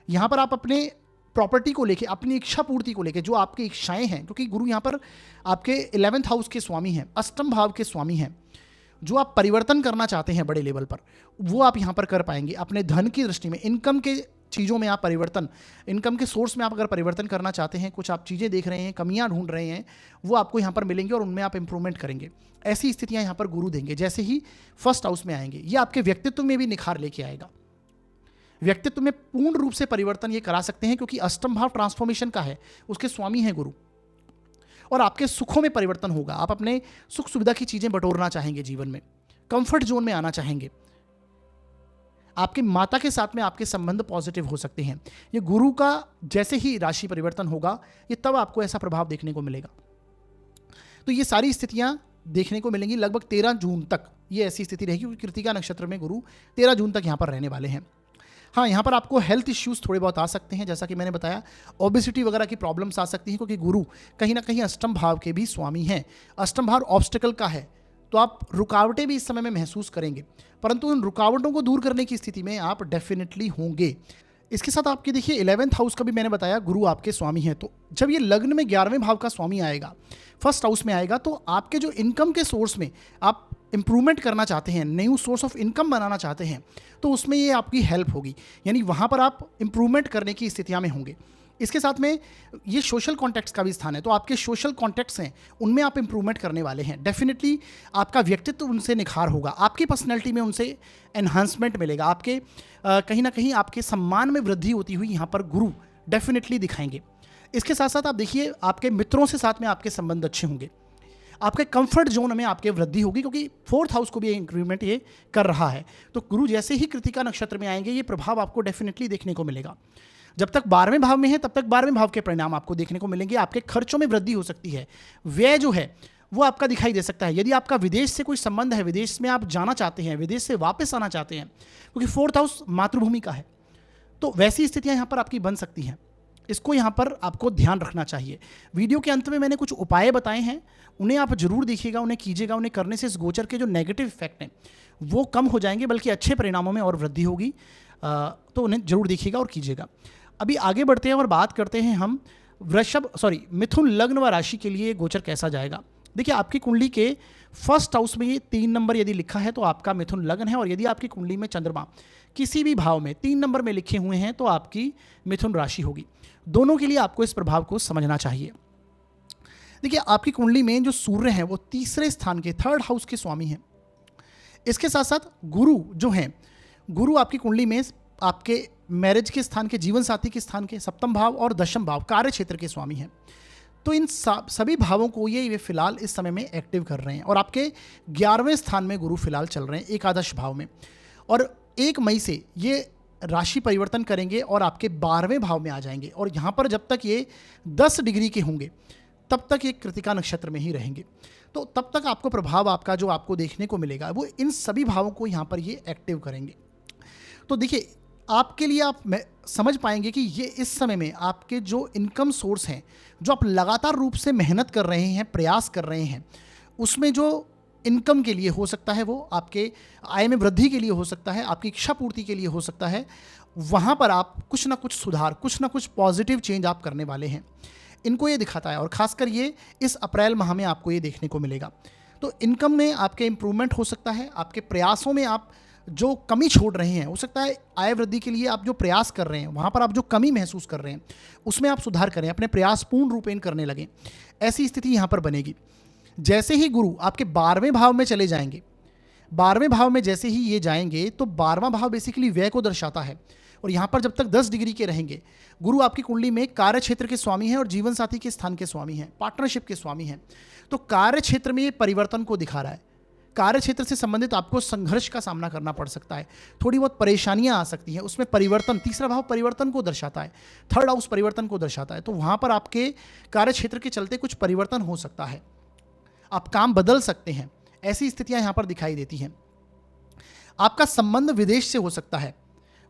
यहाँ पर आप अपने प्रॉपर्टी को लेके, अपनी इच्छा पूर्ति को लेके, जो आपकी इच्छाएं हैं, क्योंकि गुरु यहाँ पर आपके 11th हाउस के स्वामी हैं, अष्टम भाव के स्वामी हैं, जो आप परिवर्तन करना चाहते हैं बड़े लेवल पर, वो आप यहाँ पर कर पाएंगे। अपने धन की दृष्टि में, इनकम के चीज़ों में आप परिवर्तन, इनकम के सोर्स में आप अगर परिवर्तन करना चाहते हैं, कुछ आप चीज़ें देख रहे हैं, कमियां ढूंढ रहे हैं, वो आपको यहाँ पर मिलेंगी और उनमें आप इंप्रूवमेंट करेंगे। ऐसी स्थितियां यहाँ पर गुरु देंगे जैसे ही फर्स्ट हाउस में आएंगे। ये आपके व्यक्तित्व में भी निखार लेके आएगा, व्यक्तित्व में पूर्ण रूप से परिवर्तन ये करा सकते हैं, क्योंकि अष्टम भाव ट्रांसफॉर्मेशन का है, उसके स्वामी हैं गुरु। और आपके सुखों में परिवर्तन होगा, आप अपने सुख सुविधा की चीज़ें बटोरना चाहेंगे, जीवन में कंफर्ट जोन में आना चाहेंगे, आपके माता के साथ में आपके संबंध पॉजिटिव हो सकते हैं। ये गुरु का जैसे ही राशि परिवर्तन होगा, ये तब आपको ऐसा प्रभाव देखने को मिलेगा। तो ये सारी स्थितियां देखने को मिलेंगी लगभग 13 जून तक। ये ऐसी स्थिति रहेगी क्योंकि कृतिका नक्षत्र में गुरु 13 जून तक यहाँ पर रहने वाले हैं। हाँ, यहाँ पर आपको हेल्थ इश्यूज थोड़े बहुत आ सकते हैं, जैसा कि मैंने बताया, ओबेसिटी वगैरह की प्रॉब्लम्स आ सकती हैं, क्योंकि गुरु कहीं ना कहीं अष्टम भाव के भी स्वामी हैं। अष्टम भाव ऑब्स्टिकल का है, तो आप रुकावटें भी इस समय में महसूस करेंगे, परंतु उन रुकावटों को दूर करने की स्थिति में आप डेफिनेटली होंगे। इसके साथ आपके देखिए 11th हाउस का भी मैंने बताया, गुरु आपके स्वामी हैं। तो जब ये लग्न में 11वें भाव का स्वामी आएगा, फर्स्ट हाउस में आएगा, तो आपके जो इनकम के सोर्स में आप इंप्रूवमेंट करना चाहते हैं, न्यू सोर्स ऑफ इनकम बनाना चाहते हैं, तो उसमें ये आपकी हेल्प होगी, यानी वहाँ पर आप इंप्रूवमेंट करने की स्थितियाँ में होंगे। इसके साथ में ये सोशल कॉन्टैक्ट्स का भी स्थान है, तो आपके सोशल कॉन्टैक्ट्स हैं उनमें आप इंप्रूवमेंट करने वाले हैं। डेफिनेटली आपका व्यक्तित्व उनसे निखार होगा, आपकी पर्सनैलिटी में उनसे एनहांसमेंट मिलेगा, आपके कहीं ना कहीं आपके सम्मान में वृद्धि होती हुई यहाँ पर गुरु डेफिनेटली दिखाएंगे। इसके साथ साथ आप देखिए आपके मित्रों से साथ में आपके संबंध अच्छे होंगे, आपके कंफर्ट जोन में आपके वृद्धि होगी, क्योंकि 4th हाउस को भी इंक्रीमेंट ये कर रहा है। तो गुरु जैसे ही कृतिका नक्षत्र में आएंगे, ये प्रभाव आपको डेफिनेटली देखने को मिलेगा। जब तक 12वें भाव में है तब तक 12वें भाव के परिणाम आपको देखने को मिलेंगे। आपके खर्चों में वृद्धि हो सकती है, व्यय जो है वो आपका दिखाई दे सकता है। यदि आपका विदेश से कोई संबंध है, विदेश में आप जाना चाहते हैं, विदेश से वापस आना चाहते हैं, क्योंकि 4th हाउस मातृभूमि का है, तो वैसी स्थितियां यहाँ पर आपकी बन सकती हैं। इसको यहाँ पर आपको ध्यान रखना चाहिए। वीडियो के अंत में मैंने कुछ उपाय बताए हैं, उन्हें आप जरूर देखिएगा, उन्हें कीजिएगा। उन्हें करने से इस गोचर के जो नेगेटिव इफेक्ट हैं वो कम हो जाएंगे, बल्कि अच्छे परिणामों में और वृद्धि होगी। तो उन्हें जरूर देखिएगा और कीजिएगा। अभी आगे बढ़ते हैं और बात करते हैं हम मिथुन लग्न व राशि के लिए गोचर कैसा जाएगा। देखिए आपकी कुंडली के फर्स्ट हाउस में ये 3 नंबर यदि लिखा है तो आपका मिथुन लग्न है, और यदि आपकी कुंडली में चंद्रमा किसी भी भाव में 3 नंबर में लिखे हुए हैं तो आपकी मिथुन राशि होगी। दोनों के लिए आपको इस प्रभाव को समझना चाहिए। देखिए आपकी कुंडली में जो सूर्य हैं वो 3रे स्थान के 3rd हाउस के स्वामी हैं। इसके साथ साथ गुरु जो हैं, गुरु आपकी कुंडली में आपके मैरिज के स्थान के, जीवन साथी के स्थान के 7म भाव और 10म भाव कार्य क्षेत्र के स्वामी हैं। तो इन सभी भावों को ये फिलहाल इस समय में एक्टिव कर रहे हैं, और आपके 11वें स्थान में गुरु फिलहाल चल रहे हैं एकादश भाव में, और 1 मई से ये राशि परिवर्तन करेंगे और आपके 12वें भाव में आ जाएंगे। और यहाँ पर जब तक ये 10 डिग्री के होंगे तब तक ये कृतिका नक्षत्र में ही रहेंगे। तो तब तक आपको प्रभाव आपका जो आपको देखने को मिलेगा वो इन सभी भावों को यहाँ पर ये एक्टिव करेंगे। तो देखिए आपके लिए आप समझ पाएंगे कि ये इस समय में आपके जो इनकम सोर्स हैं, जो आप लगातार रूप से मेहनत कर रहे हैं, प्रयास कर रहे हैं, उसमें जो इनकम के लिए हो सकता है, वो आपके आय में वृद्धि के लिए हो सकता है, आपकी इच्छा पूर्ति के लिए हो सकता है, वहाँ पर आप कुछ ना कुछ सुधार, कुछ ना कुछ पॉजिटिव चेंज आप करने वाले हैं। इनको ये दिखाता है, और ख़ासकर ये इस अप्रैल माह में आपको ये देखने को मिलेगा। तो इनकम में आपके इम्प्रूवमेंट हो सकता है, आपके प्रयासों में आप जो कमी छोड़ रहे हैं, हो सकता है आय वृद्धि के लिए आप जो प्रयास कर रहे हैं वहाँ पर आप जो कमी महसूस कर रहे हैं उसमें आप सुधार करें, अपने प्रयास पूर्ण रूपेण करने लगें। ऐसी स्थिति यहाँ पर बनेगी। जैसे ही गुरु आपके 12वें भाव में चले जाएंगे, 12वें भाव में जैसे ही ये जाएंगे तो 12वां भाव बेसिकली व्यय को दर्शाता है, और यहाँ पर जब तक 10 डिग्री के रहेंगे, गुरु आपकी कुंडली में कार्य क्षेत्र के स्वामी हैं और जीवन साथी के स्थान के स्वामी हैं, पार्टनरशिप के स्वामी हैं। तो कार्य क्षेत्र में ये परिवर्तन को दिखा रहा है। कार्य क्षेत्र से संबंधित आपको संघर्ष का सामना करना पड़ सकता है, थोड़ी बहुत परेशानियां आ सकती हैं, उसमें परिवर्तन, 3रा भाव परिवर्तन को दर्शाता है, 3rd हाउस परिवर्तन को दर्शाता है। तो वहाँ पर आपके कार्य क्षेत्र के चलते कुछ परिवर्तन हो सकता है, आप काम बदल सकते हैं, ऐसी स्थितियां यहाँ पर दिखाई देती हैं। आपका संबंध विदेश से हो सकता है,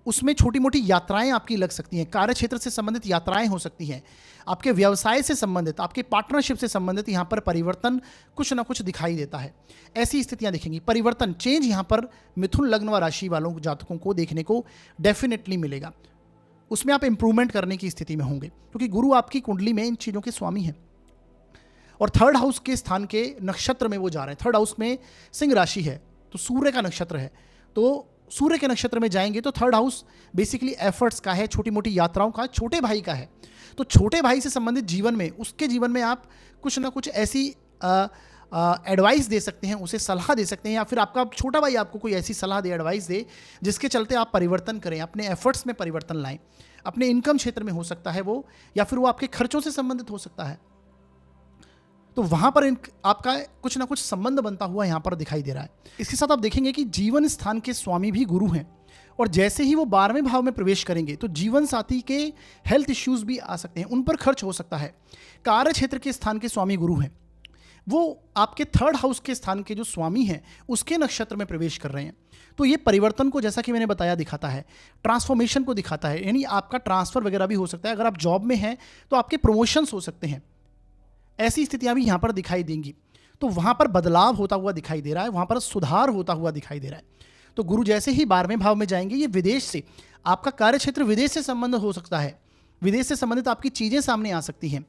उसमें छोटी मोटी यात्राएं आपकी लग सकती हैं, कार्य क्षेत्र से संबंधित यात्राएं हो सकती हैं, आपके व्यवसाय से संबंधित, आपके पार्टनरशिप से संबंधित यहाँ पर परिवर्तन कुछ ना कुछ दिखाई देता है। ऐसी स्थितियां दिखेंगी, परिवर्तन, चेंज यहाँ पर मिथुन लग्न व राशि वालों जातकों को देखने को डेफिनेटली मिलेगा। उसमें आप इंप्रूवमेंट करने की स्थिति में होंगे, क्योंकि गुरु आपकी कुंडली में इन चीज़ों के स्वामी हैं, और 3rd हाउस के स्थान के नक्षत्र में वो जा रहे हैं। 3rd हाउस में सिंह राशि है, तो सूर्य का नक्षत्र है, तो सूर्य के नक्षत्र में जाएंगे तो 3rd हाउस बेसिकली एफर्ट्स का है, छोटी मोटी यात्राओं का, छोटे भाई का है। तो छोटे भाई से संबंधित जीवन में, उसके जीवन में आप कुछ ना कुछ ऐसी एडवाइस दे सकते हैं, उसे सलाह दे सकते हैं, या फिर आपका छोटा भाई आपको कोई ऐसी सलाह दे, एडवाइस दे, जिसके चलते आप परिवर्तन करें, अपने एफर्ट्स में परिवर्तन लाएं। अपने इनकम क्षेत्र में हो सकता है वो, या फिर वो आपके खर्चों से संबंधित हो सकता है। तो वहाँ पर आपका कुछ ना कुछ संबंध बनता हुआ यहाँ पर दिखाई दे रहा है। इसके साथ आप देखेंगे कि जीवन स्थान के स्वामी भी गुरु हैं, और जैसे ही वो 12वें भाव में प्रवेश करेंगे तो जीवन साथी के हेल्थ इश्यूज भी आ सकते हैं, उन पर खर्च हो सकता है। कार्य क्षेत्र के स्थान के स्वामी गुरु हैं, वो आपके 3rd हाउस के स्थान के जो स्वामी हैं उसके नक्षत्र में प्रवेश कर रहे हैं। तो ये परिवर्तन को, जैसा कि मैंने बताया, दिखाता है, ट्रांसफॉर्मेशन को दिखाता है, यानी आपका ट्रांसफर वगैरह भी हो सकता है। अगर आप जॉब में हैं तो आपके प्रमोशंस हो सकते हैं, ऐसी स्थितियां भी यहाँ पर दिखाई देंगी। तो वहाँ पर बदलाव होता हुआ दिखाई दे रहा है, वहाँ पर सुधार होता हुआ दिखाई दे रहा है। तो गुरु जैसे ही 12वें भाव में जाएंगे, ये विदेश से, आपका कार्य क्षेत्र विदेश से संबंध हो सकता है, विदेश से संबंधित आपकी चीज़ें सामने आ सकती हैं,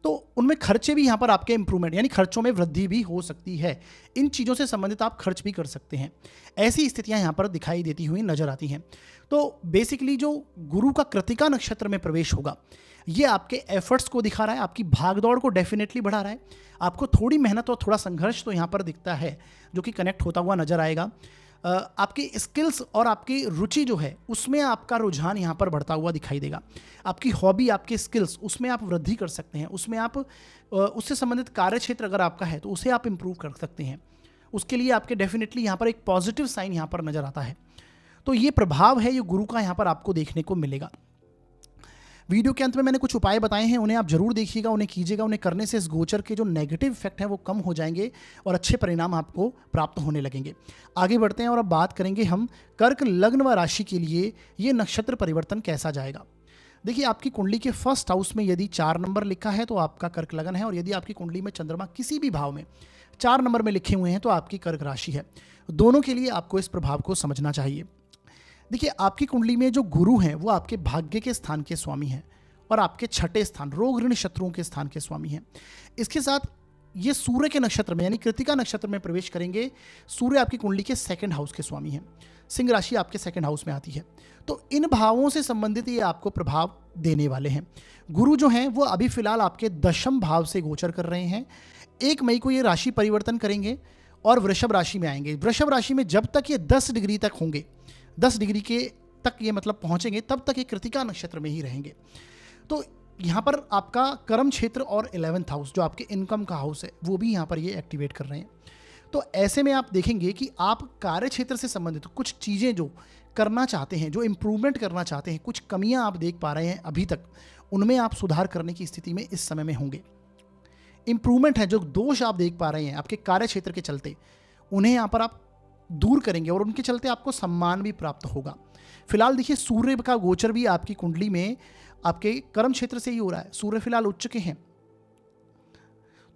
तो उनमें खर्चे भी यहाँ पर आपके इंप्रूवमेंट, यानी खर्चों में वृद्धि भी हो सकती है। इन चीज़ों से संबंधित आप खर्च भी कर सकते हैं। ऐसी स्थितियाँ यहाँ पर दिखाई देती हुई नजर आती हैं। तो बेसिकली जो गुरु का कृतिका नक्षत्र में प्रवेश होगा, ये आपके एफर्ट्स को दिखा रहा है, आपकी भागदौड़ को डेफिनेटली बढ़ा रहा है। आपको थोड़ी मेहनत और थोड़ा संघर्ष तो यहाँ पर दिखता है, जो कि कनेक्ट होता हुआ नजर आएगा। आपकी स्किल्स और आपकी रुचि जो है उसमें आपका रुझान यहाँ पर बढ़ता हुआ दिखाई देगा। आपकी हॉबी, आपके स्किल्स, उसमें आप वृद्धि कर सकते हैं, उसमें आप उससे संबंधित कार्य क्षेत्र अगर आपका है तो उसे आप इम्प्रूव कर सकते हैं। उसके लिए आपके डेफिनेटली यहाँ पर एक पॉजिटिव साइन यहाँ पर नजर आता है। तो ये प्रभाव है, ये गुरु का यहाँ पर आपको देखने को मिलेगा। वीडियो के अंत में मैंने कुछ उपाय बताए हैं, उन्हें आप जरूर देखिएगा, उन्हें कीजिएगा। उन्हें करने से इस गोचर के जो नेगेटिव इफेक्ट हैं वो कम हो जाएंगे और अच्छे परिणाम आपको प्राप्त होने लगेंगे। आगे बढ़ते हैं और अब बात करेंगे हम कर्क लग्न व राशि के लिए ये नक्षत्र परिवर्तन कैसा जाएगा। देखिए, आपकी कुंडली के 1st हाउस में यदि 4 नंबर लिखा है तो आपका कर्क लगन है, और यदि आपकी कुंडली में चंद्रमा किसी भी भाव में 4 नंबर में लिखे हुए हैं तो आपकी कर्क राशि है। दोनों के लिए आपको इस प्रभाव को समझना चाहिए। देखिए, आपकी कुंडली में जो गुरु हैं वो आपके भाग्य के स्थान के स्वामी हैं और आपके 6ठे स्थान, रोग ऋण शत्रुओं के स्थान के स्वामी हैं। इसके साथ ये सूर्य के नक्षत्र में, यानी कृतिका नक्षत्र में प्रवेश करेंगे। सूर्य आपकी कुंडली के 2nd हाउस के स्वामी हैं। सिंह राशि आपके 2nd हाउस में आती है। तो इन भावों से संबंधित ये आपको प्रभाव देने वाले हैं। गुरु जो हैं वो अभी फिलहाल आपके 10म भाव से गोचर कर रहे हैं। 1 मई को ये राशि परिवर्तन करेंगे और वृषभ राशि में आएंगे। वृषभ राशि में जब तक ये 10 डिग्री तक होंगे, 10 डिग्री के तक ये मतलब पहुंचेंगे, तब तक ये कृतिका नक्षत्र में ही रहेंगे। तो यहाँ पर आपका कर्म क्षेत्र और 11th हाउस, जो आपके इनकम का हाउस है, वो भी यहाँ पर ये एक्टिवेट कर रहे हैं। तो ऐसे में आप देखेंगे कि आप कार्य क्षेत्र से संबंधित कुछ चीज़ें जो करना चाहते हैं, जो इम्प्रूवमेंट करना चाहते हैं, कुछ कमियां आप देख पा रहे हैं अभी तक, उनमें आप सुधार करने की स्थिति में इस समय में होंगे। इम्प्रूवमेंट है, जो दोष आप देख पा रहे हैं आपके कार्य क्षेत्र के चलते, उन्हें यहाँ पर आप दूर करेंगे और उनके चलते आपको सम्मान भी प्राप्त होगा। फिलहाल देखिए, सूर्य का गोचर भी आपकी कुंडली में आपके कर्म क्षेत्र से ही हो रहा है। सूर्य फिलहाल उच्च के हैं,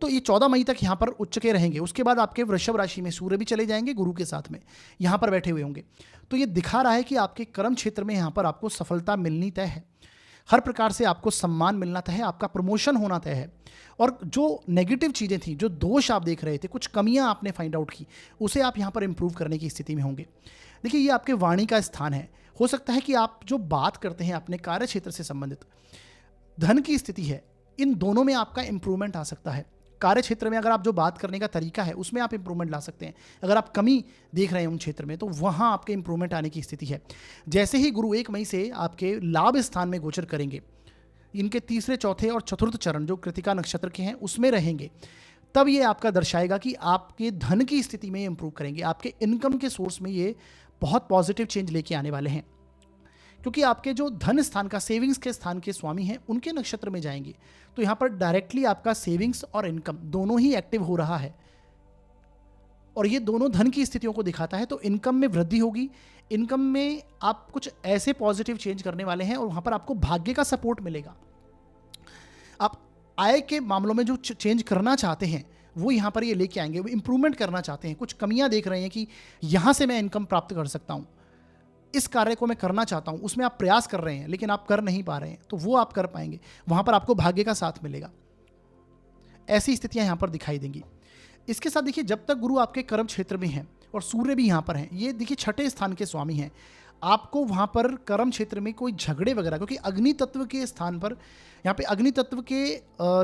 तो ये 14 मई तक यहाँ पर उच्च के रहेंगे। उसके बाद आपके वृषभ राशि में सूर्य भी चले जाएंगे, गुरु के साथ में यहाँ पर बैठे हुए होंगे। तो ये दिखा रहा है कि आपके कर्म क्षेत्र में यहाँ पर आपको सफलता मिलनी तय है, हर प्रकार से आपको सम्मान मिलना तय है, आपका प्रमोशन होना तय है। और जो नेगेटिव चीज़ें थी, जो दोष आप देख रहे थे, कुछ कमियां आपने फाइंड आउट की, उसे आप यहाँ पर इंप्रूव करने की स्थिति में होंगे। देखिए, ये आपके वाणी का स्थान है। हो सकता है कि आप जो बात करते हैं अपने कार्य क्षेत्र से संबंधित, धन की स्थिति है, इन दोनों में आपका इंप्रूवमेंट आ सकता है। कार्य क्षेत्र में अगर आप जो बात करने का तरीका है उसमें आप इंप्रूवमेंट ला सकते हैं। अगर आप कमी देख रहे हैं उन क्षेत्र में, तो वहाँ आपके इंप्रूवमेंट आने की स्थिति है। जैसे ही गुरु 1 मई से आपके लाभ स्थान में गोचर करेंगे, इनके 3रे, 4थे और 4th चरण जो कृतिका नक्षत्र के हैं उसमें रहेंगे, तब ये आपका दर्शाएगा कि आपके धन की स्थिति में इंप्रूव करेंगे। आपके इनकम के सोर्स में ये बहुत पॉजिटिव चेंज लेके आने वाले हैं, क्योंकि आपके जो धन स्थान का, सेविंग्स के स्थान के स्वामी हैं, उनके नक्षत्र में जाएंगे। तो यहाँ पर डायरेक्टली आपका सेविंग्स और इनकम दोनों ही एक्टिव हो रहा है, और ये दोनों धन की स्थितियों को दिखाता है। तो इनकम में वृद्धि होगी, इनकम में आप कुछ ऐसे पॉजिटिव चेंज करने वाले हैं, और वहाँ पर आपको भाग्य का सपोर्ट मिलेगा। आप आय के मामलों में जो चेंज करना चाहते हैं वो यहाँ पर ये लेके आएंगे। वो इंप्रूवमेंट करना चाहते हैं, कुछ कमियाँ देख रहे हैं कि यहाँ से मैं इनकम प्राप्त कर सकता हूँ, इस कार्य को मैं करना चाहता हूं, उसमें आप प्रयास कर रहे हैं लेकिन आप कर नहीं पा रहे हैं, तो वो आप कर पाएंगे। वहां पर आपको भाग्य का साथ मिलेगा। ऐसी स्थितियां यहां पर दिखाई देंगी। इसके साथ देखिए, जब तक गुरु आपके कर्म क्षेत्र में हैं और सूर्य भी यहां पर हैं, ये देखिए 6ठे स्थान के स्वामी हैं, आपको वहां पर कर्म क्षेत्र में कोई झगड़े वगैरह, क्योंकि अग्नि तत्व के स्थान पर, यहाँ पे अग्नि तत्व के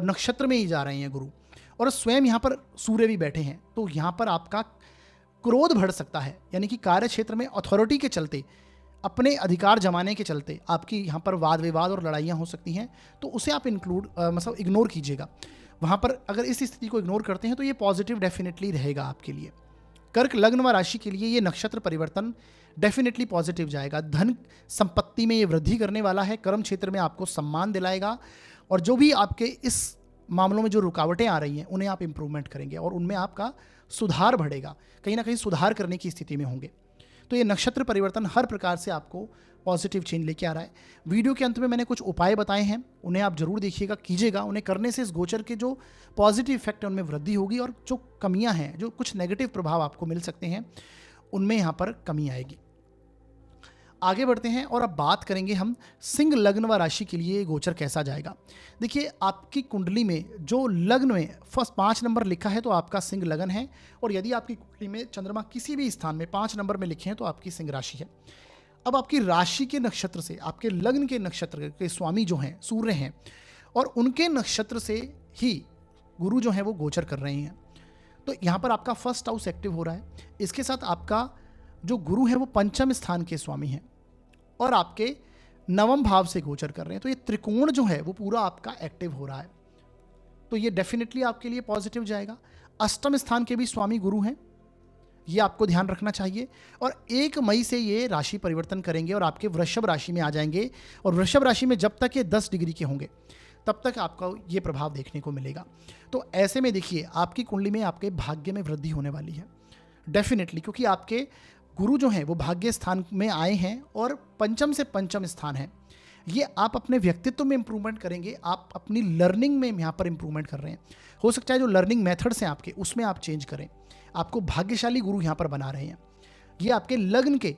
नक्षत्र में ही जा रहे हैं गुरु, और स्वयं यहाँ पर सूर्य भी बैठे हैं, तो यहाँ पर आपका क्रोध बढ़ सकता है। यानी कि कार्य क्षेत्र में अथॉरिटी के चलते, अपने अधिकार जमाने के चलते आपकी यहाँ पर वाद विवाद और लड़ाइयाँ हो सकती हैं, तो उसे आप मतलब इग्नोर कीजिएगा। वहाँ पर अगर इस स्थिति को इग्नोर करते हैं तो ये पॉजिटिव डेफिनेटली रहेगा आपके लिए। कर्क लग्न व राशि के लिए ये नक्षत्र परिवर्तन डेफिनेटली पॉजिटिव जाएगा। धन संपत्ति में ये वृद्धि करने वाला है, कर्म क्षेत्र में आपको सम्मान दिलाएगा, और जो भी आपके इस मामलों में जो रुकावटें आ रही हैं उन्हें आप इंप्रूवमेंट करेंगे और उनमें आपका सुधार बढ़ेगा, कहीं ना कहीं सुधार करने की स्थिति में होंगे। तो ये नक्षत्र परिवर्तन हर प्रकार से आपको पॉजिटिव चेंज लेके आ रहा है। वीडियो के अंत में मैंने कुछ उपाय बताए हैं, उन्हें आप जरूर देखिएगा, कीजिएगा। उन्हें करने से इस गोचर के जो पॉजिटिव इफेक्ट है उनमें वृद्धि होगी और जो कमियां हैं, जो कुछ नेगेटिव प्रभाव आपको मिल सकते हैं, उनमें यहाँ पर कमी आएगी। आगे बढ़ते हैं और अब बात करेंगे हम सिंह लग्न व राशि के लिए गोचर कैसा जाएगा। देखिए, आपकी कुंडली में जो लग्न में फर्स्ट 5 नंबर लिखा है तो आपका सिंह लग्न है, और यदि आपकी कुंडली में चंद्रमा किसी भी स्थान में 5 नंबर में लिखे हैं तो आपकी सिंह राशि है। अब आपकी राशि के नक्षत्र से, आपके लग्न के नक्षत्र के स्वामी जो हैं सूर्य हैं, और उनके नक्षत्र से ही गुरु जो हैं वो गोचर कर रहे हैं। तो यहाँ पर आपका फर्स्ट हाउस एक्टिव हो रहा है। इसके साथ आपका जो गुरु है वो पंचम स्थान के स्वामी हैं और आपके नवम भाव से गोचर कर रहे हैं। तो ये त्रिकोण जो है वो पूरा आपका एक्टिव हो रहा है, तो ये डेफिनेटली आपके लिए पॉजिटिव जाएगा। अष्टम स्थान के भी स्वामी गुरु हैं, ये आपको ध्यान रखना चाहिए। और 1 मई से ये राशि परिवर्तन करेंगे और आपके वृषभ राशि में आ जाएंगे, और वृषभ राशि में जब तक ये 10 डिग्री के होंगे तब तक आपका ये प्रभाव देखने को मिलेगा। तो ऐसे में देखिए, आपकी कुंडली में आपके भाग्य में वृद्धि होने वाली है डेफिनेटली, क्योंकि आपके गुरु जो हैं वो भाग्य स्थान में आए हैं और पंचम से पंचम स्थान है। ये आप अपने व्यक्तित्व में इंप्रूवमेंट करेंगे, आप अपनी लर्निंग में यहाँ पर इंप्रूवमेंट कर रहे हैं। हो सकता है जो लर्निंग मेथड्स हैं आपके, उसमें आप चेंज करें। आपको भाग्यशाली गुरु यहाँ पर बना रहे हैं। ये आपके लग्न के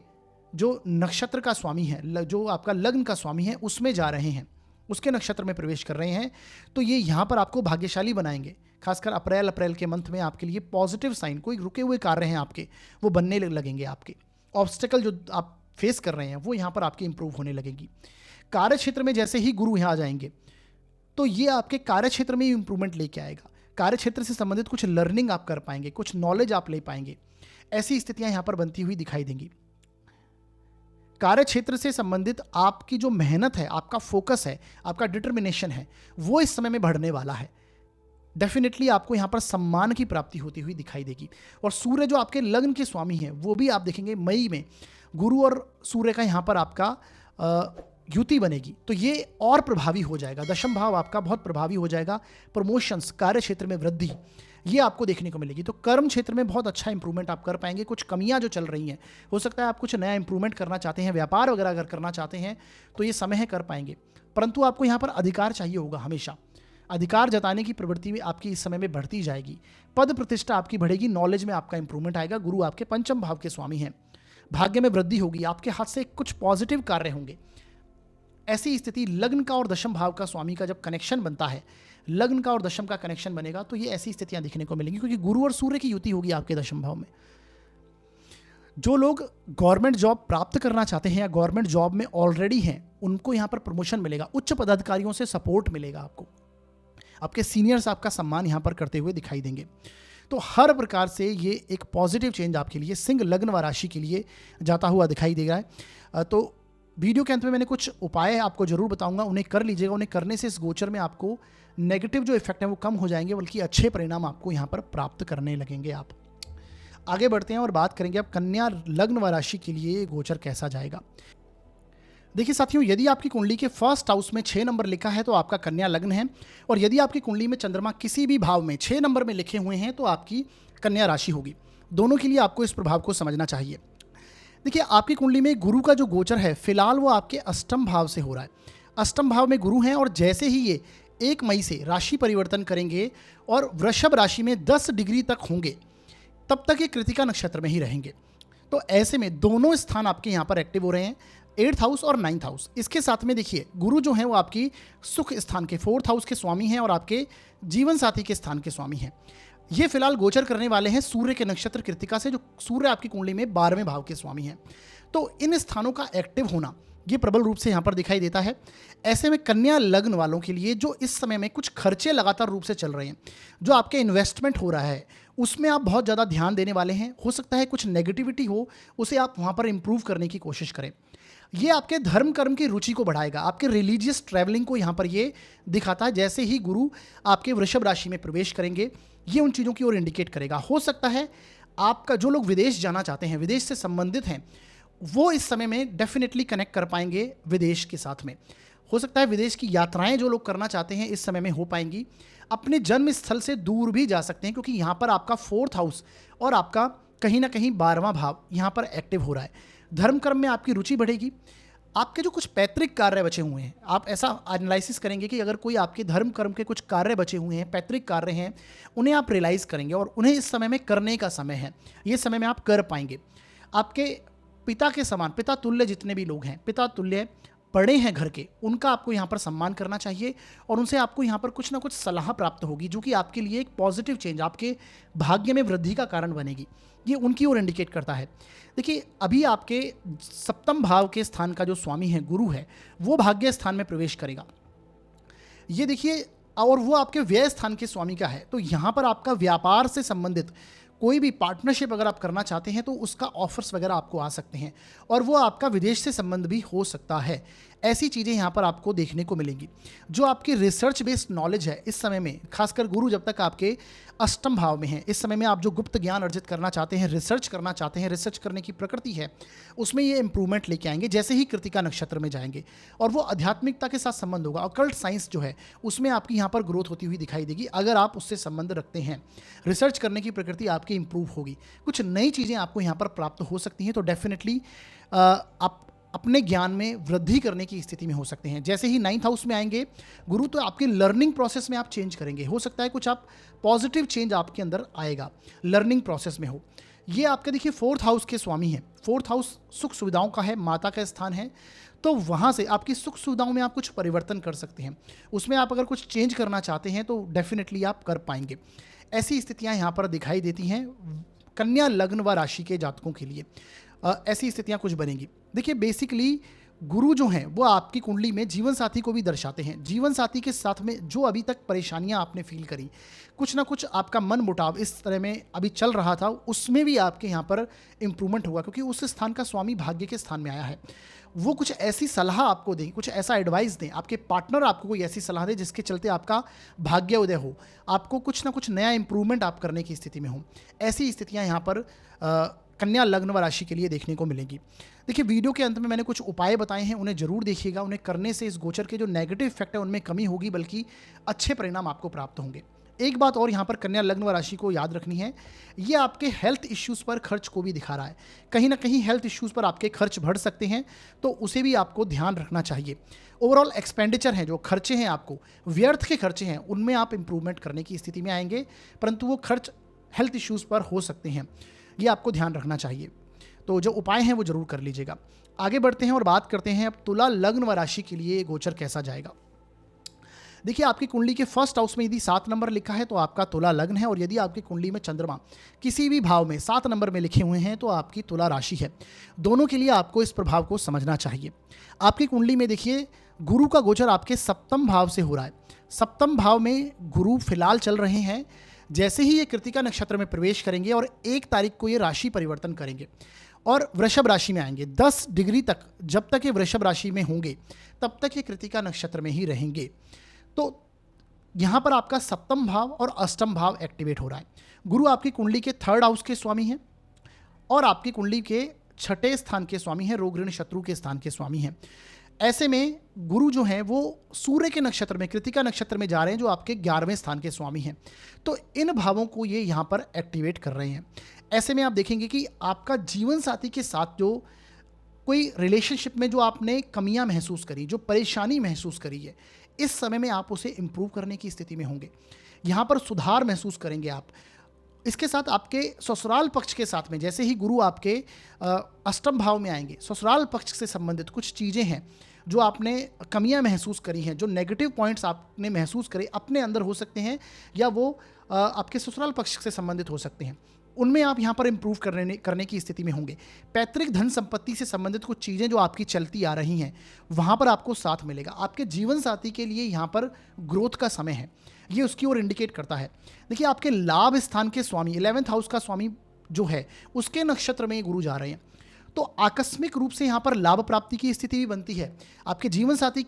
जो नक्षत्र का स्वामी है, जो आपका लग्न का स्वामी है, उसमें जा रहे हैं, उसके नक्षत्र में प्रवेश कर रहे हैं। तो ये यहाँ पर आपको भाग्यशाली बनाएंगे। खासकर अप्रैल के मंथ में आपके लिए पॉजिटिव साइन, कोई रुके हुए कार्य हैं आपके, वो बनने लगेंगे। आपके ऑब्स्टेकल जो आप फेस कर रहे हैं वो यहाँ पर आपकी इंप्रूव होने लगेगी। कार्य क्षेत्र में जैसे ही गुरु यहाँ आ जाएंगे तो ये आपके कार्य क्षेत्र में ही इंप्रूवमेंट लेके आएगा। कार्य क्षेत्र से संबंधित कुछ लर्निंग आप कर पाएंगे, कुछ नॉलेज आप ले पाएंगे, ऐसी स्थितियां यहाँ पर बनती हुई दिखाई देंगी। कार्य क्षेत्र से संबंधित आपकी जो मेहनत है, आपका फोकस है, आपका डिटर्मिनेशन है, वो इस समय में बढ़ने वाला है। डेफिनेटली आपको यहाँ पर सम्मान की प्राप्ति होती हुई दिखाई देगी। और सूर्य जो आपके लग्न के स्वामी हैं वो भी आप देखेंगे मई में गुरु और सूर्य का यहाँ पर आपका युति बनेगी, तो ये और प्रभावी हो जाएगा। दशम भाव आपका बहुत प्रभावी हो जाएगा। प्रमोशंस, कार्य क्षेत्र में वृद्धि, ये आपको देखने को मिलेगी। तो कर्म क्षेत्र में बहुत अच्छा इंप्रूवमेंट आप कर पाएंगे। कुछ कमियां जो चल रही हैं, हो सकता है आप कुछ नया इंप्रूवमेंट करना चाहते हैं, व्यापार वगैरह अगर करना चाहते हैं तो ये समय है, कर पाएंगे। परंतु आपको यहाँ पर अधिकार चाहिए होगा। हमेशा अधिकार जताने की प्रवृत्ति भी आपकी इस समय में बढ़ती जाएगी। पद प्रतिष्ठा आपकी बढ़ेगी, नॉलेज में आपका इंप्रूवमेंट आएगा। गुरु आपके पंचम भाव के स्वामी हैं, भाग्य में वृद्धि होगी, आपके हाथ से कुछ पॉजिटिव कार्य होंगे। ऐसी स्थिति लग्न का और दशम भाव का स्वामी का जब कनेक्शन बनता है, लग्न का और दशम का कनेक्शन बनेगा, तो ये ऐसी स्थितियां दिखने को मिलेंगी, क्योंकि गुरु और सूर्य की युति होगी आपके दशम भाव में। जो लोग गवर्नमेंट जॉब प्राप्त करना चाहते हैं या गवर्नमेंट जॉब में ऑलरेडी हैं, उनको यहाँ पर प्रमोशन मिलेगा, उच्च पदाधिकारियों से सपोर्ट मिलेगा आपको, आपके सीनियर्स आपका सम्मान यहाँ पर करते हुए दिखाई देंगे। तो हर प्रकार से ये एक पॉजिटिव चेंज आपके लिए सिंह लग्न व राशि के लिए जाता हुआ दिखाई देगा। तो वीडियो के अंत में मैंने कुछ उपाय आपको जरूर बताऊंगा, उन्हें कर लीजिएगा। उन्हें करने से इस गोचर में आपको नेगेटिव जो इफेक्ट है वो कम हो जाएंगे, बल्कि अच्छे परिणाम आपको यहाँ पर प्राप्त करने लगेंगे। आप आगे बढ़ते हैं और बात करेंगे अब कन्या लग्न व राशि के लिए गोचर कैसा जाएगा। देखिए साथियों, यदि आपकी कुंडली के फर्स्ट हाउस में 6 नंबर लिखा है तो आपका कन्या लग्न है, और यदि आपकी कुंडली में चंद्रमा किसी भी भाव में 6 नंबर में लिखे हुए हैं तो आपकी कन्या राशि होगी। दोनों के लिए आपको इस प्रभाव को समझना चाहिए। देखिए, आपकी कुंडली में गुरु का जो गोचर है फिलहाल वो आपके अष्टम भाव से हो रहा है। अष्टम भाव में गुरु हैं, और जैसे ही ये 1 मई से राशि परिवर्तन करेंगे और वृषभ राशि में 10 डिग्री तक होंगे, तब तक ये कृतिका नक्षत्र में ही रहेंगे। तो ऐसे में दोनों स्थान आपके यहाँ पर एक्टिव हो रहे हैं, 8th हाउस और 9th हाउस। इसके साथ में देखिए, गुरु जो हैं वो आपकी सुख स्थान के 4th हाउस के स्वामी हैं और आपके जीवन साथी के स्थान के स्वामी हैं। ये फिलहाल गोचर करने वाले हैं सूर्य के नक्षत्र कृतिका से, जो सूर्य आपकी कुंडली में 12वें भाव के स्वामी हैं। तो इन स्थानों का एक्टिव होना ये प्रबल रूप से यहाँ पर दिखाई देता है। ऐसे में कन्या लग्न वालों के लिए जो इस समय में कुछ खर्चे लगातार रूप से चल रहे हैं, जो आपके इन्वेस्टमेंट हो रहा है, उसमें आप बहुत ज़्यादा ध्यान देने वाले हैं। हो सकता है कुछ नेगेटिविटी हो, उसे आप वहाँ पर इंप्रूव करने की कोशिश करें। ये आपके धर्म कर्म की रुचि को बढ़ाएगा, आपके रिलीजियस ट्रैवलिंग को यहाँ पर ये दिखाता है। जैसे ही गुरु आपके वृषभ राशि में प्रवेश करेंगे, ये उन चीज़ों की ओर इंडिकेट करेगा। हो सकता है आपका जो लोग विदेश जाना चाहते हैं, विदेश से संबंधित हैं, वो इस समय में डेफिनेटली कनेक्ट कर पाएंगे विदेश के साथ में। हो सकता है विदेश की यात्राएं जो लोग करना चाहते हैं इस समय में हो पाएंगी। अपने जन्म स्थल से दूर भी जा सकते हैं, क्योंकि यहाँ पर आपका 4th हाउस और आपका कहीं ना कहीं 12वां भाव यहाँ पर एक्टिव हो रहा है। धर्म कर्म में आपकी रुचि बढ़ेगी। आपके जो कुछ पैतृक कार्य बचे हुए हैं, आप ऐसा एनालिसिस करेंगे कि अगर कोई आपके धर्म कर्म के कुछ कार्य बचे हुए हैं, पैतृक कार्य हैं, उन्हें आप रियलाइज़ करेंगे और उन्हें इस समय में करने का समय है। ये समय में आप कर पाएंगे। आपके पिता के समान, पिता तुल्य जितने भी लोग हैं, पिता तुल्य बड़े हैं घर के, उनका आपको यहाँ पर सम्मान करना चाहिए और उनसे आपको यहाँ पर कुछ ना कुछ सलाह प्राप्त होगी, जो कि आपके लिए एक पॉजिटिव चेंज, आपके भाग्य में वृद्धि का कारण बनेगी। ये उनकी ओर इंडिकेट करता है। देखिए, अभी आपके 7वें भाव के स्थान का जो स्वामी है, गुरु है, वो भाग्य स्थान में प्रवेश करेगा। ये देखिए, और वो आपके व्यय स्थान के स्वामी का है। तो यहाँ पर आपका व्यापार से संबंधित कोई भी पार्टनरशिप अगर आप करना चाहते हैं तो उसका ऑफर्स वगैरह आपको आ सकते हैं, और वो आपका विदेश से संबंध भी हो सकता है। ऐसी चीज़ें यहाँ पर आपको देखने को मिलेंगी। जो आपकी रिसर्च बेस्ड नॉलेज है इस समय में, खासकर गुरु जब तक आपके 8वें भाव में है, इस समय में आप जो गुप्त ज्ञान अर्जित करना चाहते हैं, रिसर्च करना चाहते हैं, रिसर्च करने की प्रकृति है, उसमें ये इंप्रूवमेंट लेके आएंगे जैसे ही कृतिका नक्षत्र में जाएंगे। और वो आध्यात्मिकता के साथ संबंध होगा। ऑकल्ट साइंस जो है उसमें आपकी यहाँ पर ग्रोथ होती हुई दिखाई देगी अगर आप उससे संबंध रखते हैं। रिसर्च करने की प्रकृति आपकी इंप्रूव होगी, कुछ नई चीज़ें आपको यहाँ पर प्राप्त हो सकती हैं। तो डेफिनेटली आप अपने ज्ञान में वृद्धि करने की स्थिति में हो सकते हैं। जैसे ही 9th हाउस में आएंगे गुरु, तो आपके लर्निंग प्रोसेस में आप चेंज करेंगे। हो सकता है कुछ आप पॉजिटिव चेंज आपके अंदर आएगा, लर्निंग प्रोसेस में हो। ये आपके देखिए 4th हाउस के स्वामी हैं। 4th हाउस सुख सुविधाओं का है, माता का स्थान है। तो वहाँ से आपकी सुख सुविधाओं में आप कुछ परिवर्तन कर सकते हैं। उसमें आप अगर कुछ चेंज करना चाहते हैं तो डेफिनेटली आप कर पाएंगे। ऐसी स्थितियाँ यहाँ पर दिखाई देती हैं कन्या लग्न व राशि के जातकों के लिए। ऐसी स्थितियाँ कुछ बनेंगी। देखिए, बेसिकली गुरु जो हैं वो आपकी कुंडली में जीवन साथी को भी दर्शाते हैं। जीवन साथी के साथ में जो अभी तक परेशानियां आपने फील करी, कुछ ना कुछ आपका मन मुटाव इस तरह में अभी चल रहा था, उसमें भी आपके यहाँ पर इम्प्रूवमेंट होगा, क्योंकि उस स्थान का स्वामी भाग्य के स्थान में आया है। वो कुछ ऐसी सलाह आपको दें, कुछ ऐसा एडवाइस दें, आपके पार्टनर आपको कोई ऐसी सलाह दें जिसके चलते आपका भाग्य उदय हो, आपको कुछ ना कुछ नया इंप्रूवमेंट आप करने की स्थिति में हो। ऐसी स्थितियाँ यहाँ पर कन्या लग्न व राशि के लिए देखने को मिलेंगी। देखिए, वीडियो के अंत में मैंने कुछ उपाय बताए हैं, उन्हें जरूर देखिएगा। उन्हें करने से इस गोचर के जो नेगेटिव इफेक्ट है उनमें कमी होगी, बल्कि अच्छे परिणाम आपको प्राप्त होंगे। एक बात और यहाँ पर कन्या लग्न व राशि को याद रखनी है, ये आपके हेल्थ इश्यूज़ पर खर्च को भी दिखा रहा है। कहीं ना कहीं हेल्थ इश्यूज़ पर आपके खर्च बढ़ सकते हैं, तो उसे भी आपको ध्यान रखना चाहिए। ओवरऑल एक्सपेंडिचर हैं, जो खर्चे हैं, आपको व्यर्थ के खर्चे हैं, उनमें आप इंप्रूवमेंट करने की स्थिति में आएंगे, परंतु वो खर्च हेल्थ इश्यूज़ पर हो सकते हैं, ये आपको ध्यान रखना चाहिए। तो जो उपाय हैं वो जरूर कर लीजिएगा। आगे बढ़ते हैं और बात करते हैं अब तुला लग्न व राशि के लिए गोचर कैसा जाएगा। देखिए, आपकी कुंडली के 1st हाउस में यदि 7 नंबर लिखा है तो आपका तुला लग्न है, और यदि आपकी कुंडली में चंद्रमा किसी भी भाव में 7 नंबर में लिखे हुए हैं तो आपकी तुला राशि है। दोनों के लिए आपको इस प्रभाव को समझना चाहिए। आपकी कुंडली में देखिए, गुरु का गोचर आपके 7वें भाव से हो रहा है। 7वें भाव में गुरु फिलहाल चल रहे हैं। जैसे ही ये कृतिका नक्षत्र में प्रवेश करेंगे और 1 तारीख को ये राशि परिवर्तन करेंगे और वृषभ राशि में आएंगे। 10 डिग्री तक, जब तक ये वृषभ राशि में होंगे तब तक ये कृतिका नक्षत्र में ही रहेंगे। तो यहाँ पर आपका 7वां भाव और 8वां भाव एक्टिवेट हो रहा है। गुरु आपकी कुंडली के 3rd हाउस के स्वामी हैं और आपकी कुंडली के 6ठे स्थान के स्वामी हैं, रोग ऋण शत्रु के स्थान के स्वामी हैं। ऐसे में गुरु जो हैं वो सूर्य के नक्षत्र में, कृतिका नक्षत्र में जा रहे हैं, जो आपके 11वें स्थान के स्वामी हैं। तो इन भावों को ये यहाँ पर एक्टिवेट कर रहे हैं। ऐसे में आप देखेंगे कि आपका जीवन साथी के साथ जो कोई रिलेशनशिप में जो आपने कमियां महसूस करी, जो परेशानी महसूस करी है, इस समय में आप उसे इम्प्रूव करने की स्थिति में होंगे। यहाँ पर सुधार महसूस करेंगे आप। इसके साथ आपके ससुराल पक्ष के साथ में, जैसे ही गुरु आपके 8वें भाव में आएंगे, ससुराल पक्ष से संबंधित कुछ चीज़ें हैं जो आपने कमियां महसूस करी हैं, जो नेगेटिव पॉइंट्स आपने महसूस करे अपने अंदर हो सकते हैं, या वो आपके ससुराल पक्ष से संबंधित हो सकते हैं, उनमें आप यहाँ पर इम्प्रूव करने की स्थिति में होंगे। पैतृक धन संपत्ति से संबंधित कुछ चीज़ें जो आपकी चलती आ रही हैं, वहाँ पर आपको साथ मिलेगा। आपके जीवन साथी के लिए यहाँ पर ग्रोथ का समय है, ये उसकी ओर इंडिकेट करता है। देखिए, आपके लाभ स्थान के स्वामी, 11th हाउस का स्वामी जो है, उसके नक्षत्र में गुरु जा रहे हैं। तो आकस्मिक रूप से यहाँ पर लाभ प्राप्ति की स्थिति भी बनती है। आपके जीवन साथी